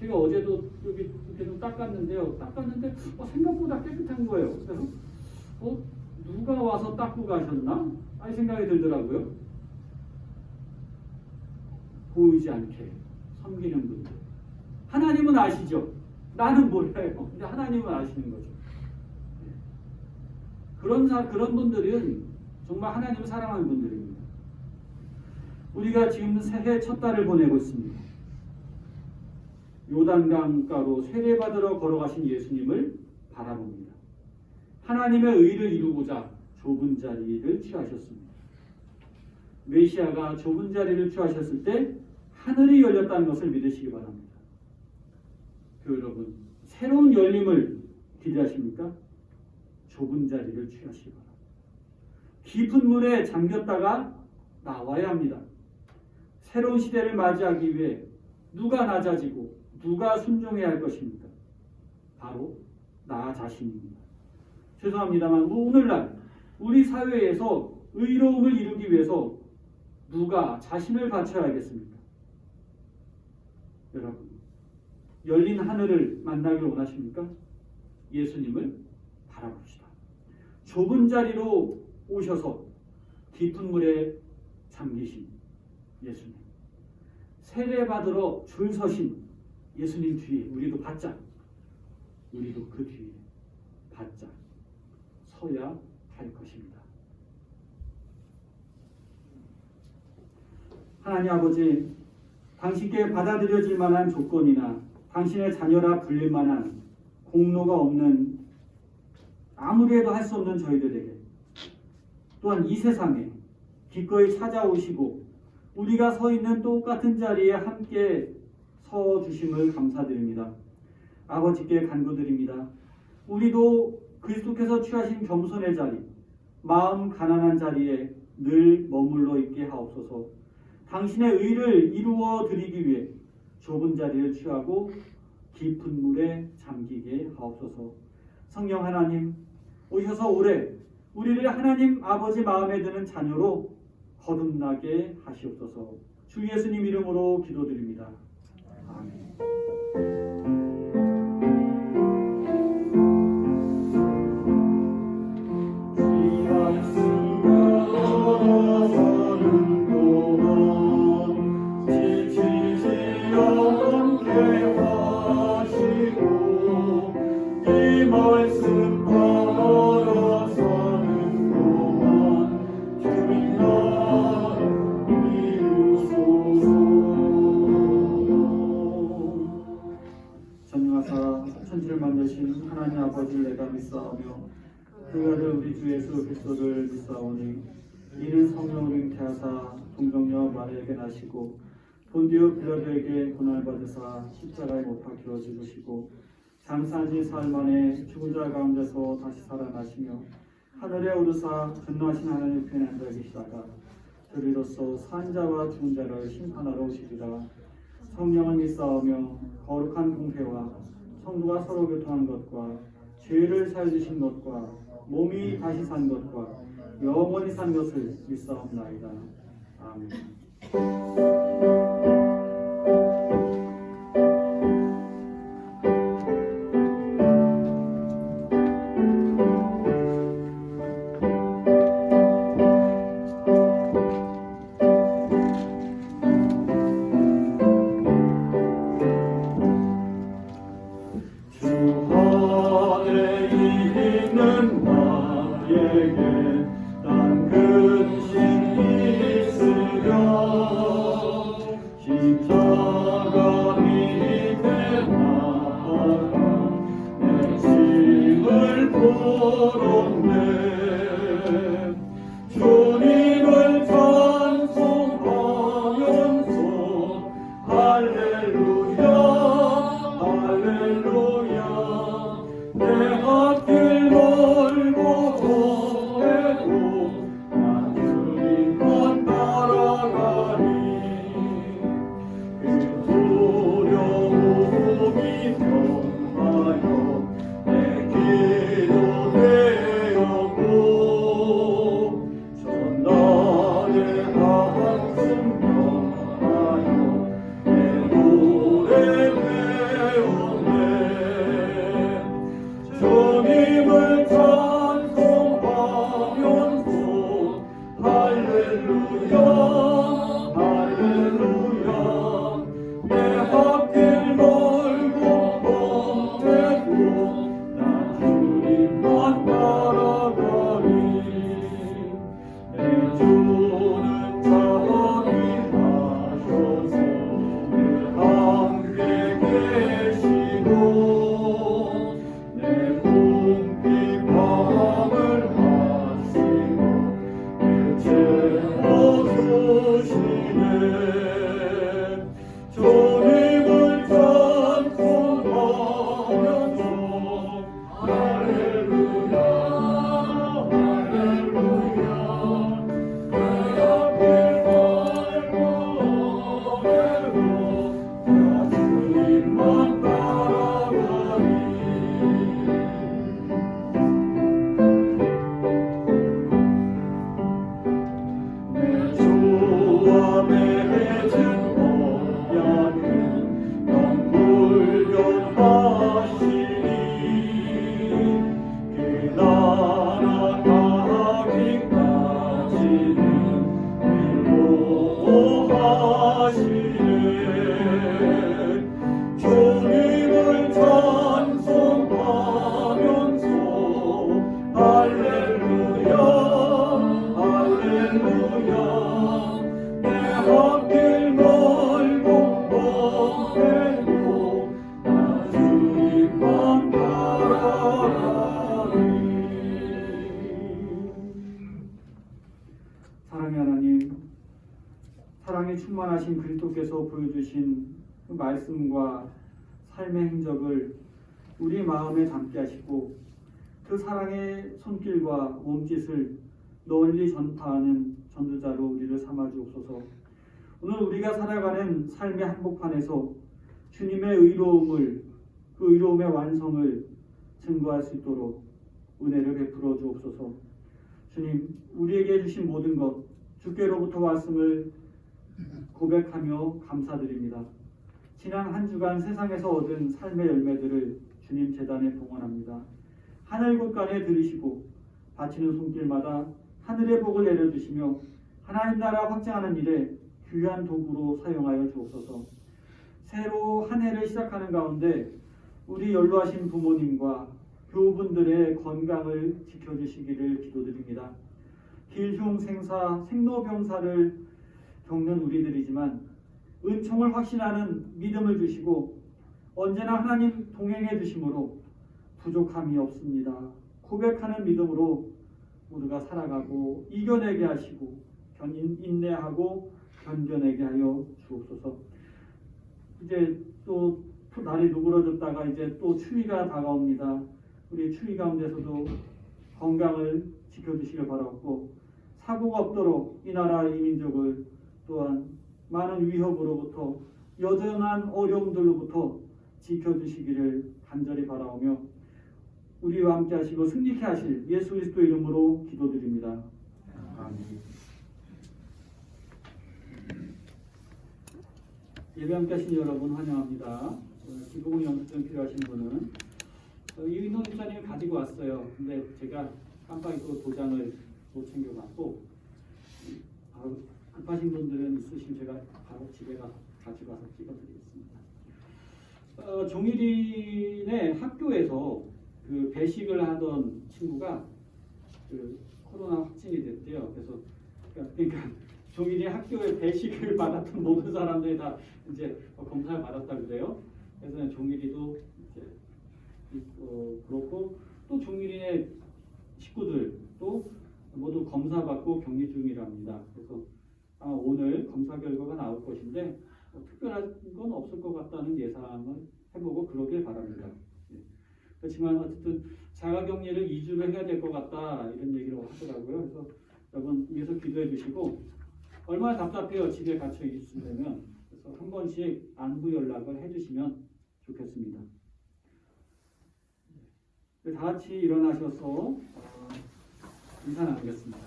제가 어제도 여기 이렇게 좀 닦았는데요. 닦았는데 생각보다 깨끗한 거예요. 그래서 누가 와서 닦고 가셨나? 이 생각이 들더라고요. 보이지 않게 섬기는 분들. 하나님은 아시죠? 나는 몰라요. 근데 하나님은 아시는 거죠. 그런 분들은 정말 하나님을 사랑하는 분들입니다. 우리가 지금 새해 첫 달을 보내고 있습니다. 요단강가로 세례받으러 걸어가신 예수님을 바라봅니다. 하나님의 의를 이루고자 좁은 자리를 취하셨습니다. 메시아가 좁은 자리를 취하셨을 때 하늘이 열렸다는 것을 믿으시기 바랍니다. 여러분, 새로운 열림을 기대하십니까? 좁은 자리를 취하시기 바랍니다. 깊은 물에 잠겼다가 나와야 합니다. 새로운 시대를 맞이하기 위해 누가 낮아지고 누가 순종해야 할 것입니까? 바로 나 자신입니다. 죄송합니다만 오늘날 우리 사회에서 의로움을 이루기 위해서 누가 자신을 바쳐야겠습니까? 여러분, 열린 하늘을 만나길 원하십니까? 예수님을 바라봅시다. 좁은 자리로 오셔서 깊은 물에 잠기신 예수님, 세례받으러 줄 서신 예수님 뒤에 우리도 그 뒤에 바짝 서야 할 것입니다. 하나님 아버지, 당신께 받아들여질 만한 조건이나 당신의 자녀라 불릴 만한 공로가 없는, 아무리 해도 할 수 없는 저희들에게, 또한 이 세상에 기꺼이 찾아오시고 우리가 서 있는 똑같은 자리에 함께 서 주심을 감사드립니다. 아버지께 간구드립니다. 우리도 그리스도께서 취하신 겸손의 자리, 마음 가난한 자리에 늘 머물러 있게 하옵소서. 당신의 의를 이루어 드리기 위해 좁은 자리를 취하고 깊은 물에 잠기게 하옵소서. 성령 하나님, 오셔서 올해 우리를 하나님 아버지 마음에 드는 자녀로 거듭나게 하시옵소서. 주 예수님 이름으로 기도드립니다. 아멘. 천지를 만드신 하나님 아버지를 내가 믿사오며 그 아들 우리 주 예수 그리스도를 믿사오니 이는 성령으로 잉태하사 동정녀 마리아에게 나시고 본디오 빌라도에게 고난받으사 십자가에 못 박혀 죽으시고 장사한 지 사흘 만에 죽은 자 가운데서 다시 살아나시며 하늘에 오르사 전능하신 하나님 편에 앉아 계시다가 저리로서 산 자와 죽은 자를 심판하러 오시리라. 성령을 믿사오며 거룩한 공회와 성도가 서로 교통한 것과 죄를 사해주신 것과 몸이 다시 산 것과 영원히 산 것을 믿사옵나이다. 아멘. 주님을 찬송하면서 할렐루야 할렐루야 내 앞길 멀고 험해도 난 주님만 따라가니 그 두려움이 변하여 내 기도 되었고 전날의 한숨 변하여 내 노래 배우네 주님을 찬송하면서 할렐루야 할렐루야 내 앞길 멀고 험해도 난 주님만 따라가리 할렐루야 내 앞길 멀고 험해도 나 주님만 바라리. 사랑의 하나님, 사랑에 충만하신 그리스도께서 보여주신 그 말씀과 삶의 행적을 우리 마음에 담게 하시고 그 사랑의 손길과 몸짓을 널리 전파하는 전도자로 우리를 삼아 주옵소서. 오늘 우리가 살아가는 삶의 한복판에서 주님의 의로움을, 그 의로움의 완성을 증거할 수 있도록 은혜를 베풀어 주옵소서. 주님, 우리에게 주신 모든 것 주께로부터 왔음을 고백하며 감사드립니다. 지난 한 주간 세상에서 얻은 삶의 열매들을 주님 제단에 봉헌합니다. 하늘 곳간에 들이시고 바치는 손길마다 하늘의 복을 내려주시며 하나님 나라 확장하는 일에 귀한 도구로 사용하여 주옵소서. 새로 한 해를 시작하는 가운데 우리 연로하신 부모님과 교우분들의 건강을 지켜주시기를 기도드립니다. 길흉 생사, 생로병사를 겪는 우리들이지만 은총을 확신하는 믿음을 주시고 언제나 하나님 동행해 주심으로 부족함이 없습니다. 고백하는 믿음으로 모두가 살아가고 이겨내게 하시고 인내하고 견뎌내게 하여 주옵소서. 이제 또 날이 누그러졌다가 이제 또 추위가 다가옵니다. 우리 추위 가운데서도 건강을 지켜주시길 바라고 사고가 없도록 이 나라 이 민족을 또한 많은 위협으로부터 여전한 어려움들로부터 지켜주시기를 간절히 바라오며 우리와 함께 하시고 승리케 하실 예수 그리스도 이름으로 기도드립니다. 아멘. 예배 함께 하신 여러분 환영합니다. 기도문 연습 필요하신 분은 이인호 집사님이 가지고 왔어요. 근데 제가 깜빡이고 도장을 못 챙겨갖고 바로 급하신 분들은 있으시면 제가 바로 집에 가지고 와서 찍어드리겠습니다. 종일인의 학교에서 그 배식을 하던 친구가 그 코로나 확진이 됐대요. 그래서 그러니까 종일인 학교에 배식을 받았던 모든 사람들이 다 이제 검사를 받았다 그래요. 그래서 종일이도 이제 그렇고 또 종일인의 식구들도 모두 검사받고 격리 중이랍니다. 그래서 오늘 검사 결과가 나올 것인데 특별한 건 없을 것 같다는 예상을 해보고 그러길 바랍니다. 그렇지만 어쨌든 자가격리를 2주를 해야 될 것 같다 이런 얘기를 하더라고요. 그래서 여러분 위해서 기도해 주시고 얼마나 답답해요. 집에 갇혀 있으면. 그래서 한 번씩 안부 연락을 해주시면 좋겠습니다. 다 같이 일어나셔서 인사 나누겠습니다.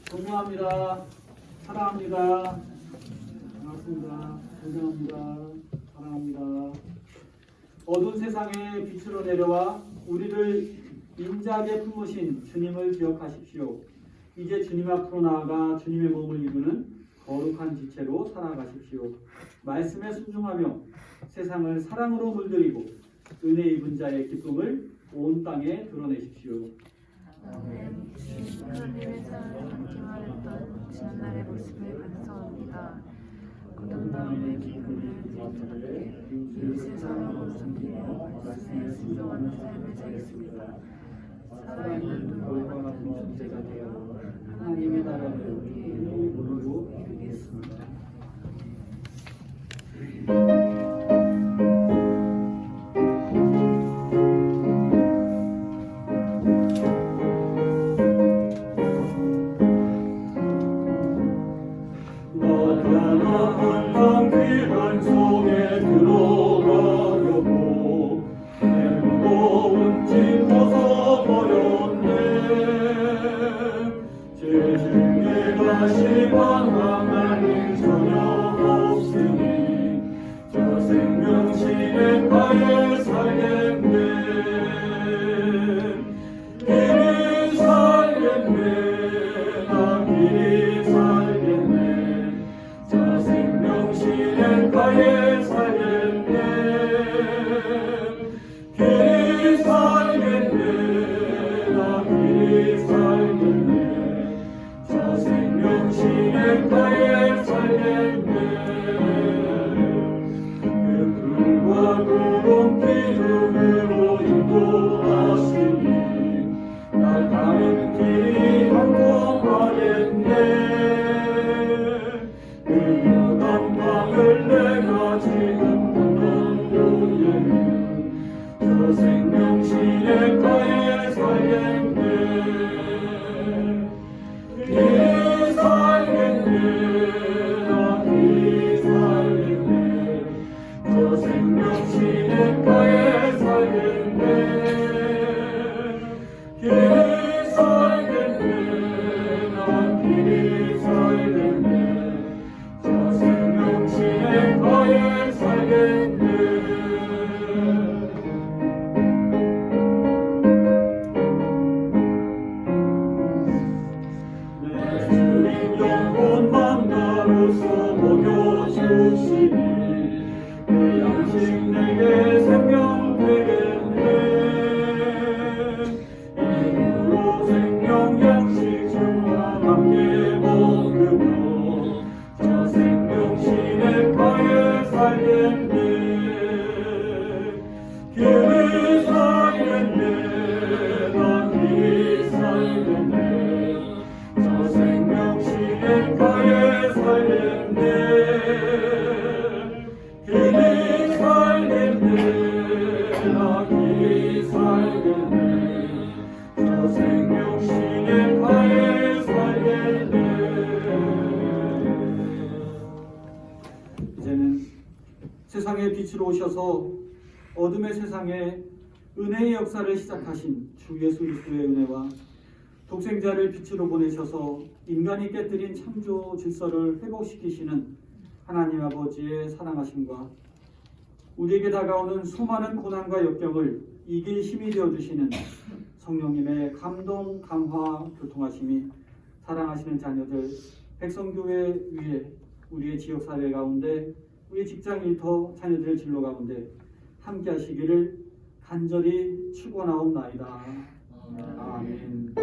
존경합니다. 사랑합니다. 반갑습니다. 존경합니다. 사랑합니다. 어두운 세상에 빛으로 내려와 우리를 인자하게 품으신 주님을 기억하십시오. 이제 주님 앞으로 나아가 주님의 몸을 이루는 거룩한 지체로 살아가십시오. 말씀에 순종하며 세상을 사랑으로 물들이고 은혜 입은 자의 기쁨을 온 땅에 드러내십시오. 아멘. 하나님의 사랑을 함께 말했던 지난날의 모습을 반성합니다. 거듭 나오의 기쁨을 기억하게 이웃의 사랑으로 섬기며 말씀에 순종하는 삶을 살겠습니다. 사랑의 눈물과 같은 존재가 되어 하나님의 나라를 위해 이루고 이루겠습니다. 한 비반 속에 들어가려고 내 무거운 짐 벗어버렸네. 제 중에 다시 방황하는 전혀 없으니 저 생명신의 가에 살겠네. 길이 살겠네. 나 길이 살겠네. 저 생명신의 가에 살겠네. 길이 살겠네. 나 길이 살겠네. 저 생명 영혼 만나로서 먹여주시니 그 양식 내게 생명 되겠네. 이후로 생명 양식 주와 함께 먹으며 저 생명신의 가에 살겠네. 길이 살겠네. 나 길이 살겠네. 저 생명신의 가에 살겠네. 길이 살겠네. 나 길이 살겠네. 저 생명신의 가에 살겠네. 이제는 세상의 빛으로 오셔서 어둠의 세상에 은혜의 역사를 시작하신 주 예수 그리스도의 은혜와 독생자를 빛으로 보내셔서 인간이 깨뜨린 창조 질서를 회복시키시는 하나님 아버지의 사랑하심과 우리에게 다가오는 수많은 고난과 역경을 이길 힘이 되어주시는 성령님의 감동, 감화, 교통하심이 사랑하시는 자녀들, 백성교회 위에 우리의 지역사회 가운데 우리 직장 일터 자녀들의 진로 가운데 함께 하시기를 간절히 축원하옵나이다. 아멘.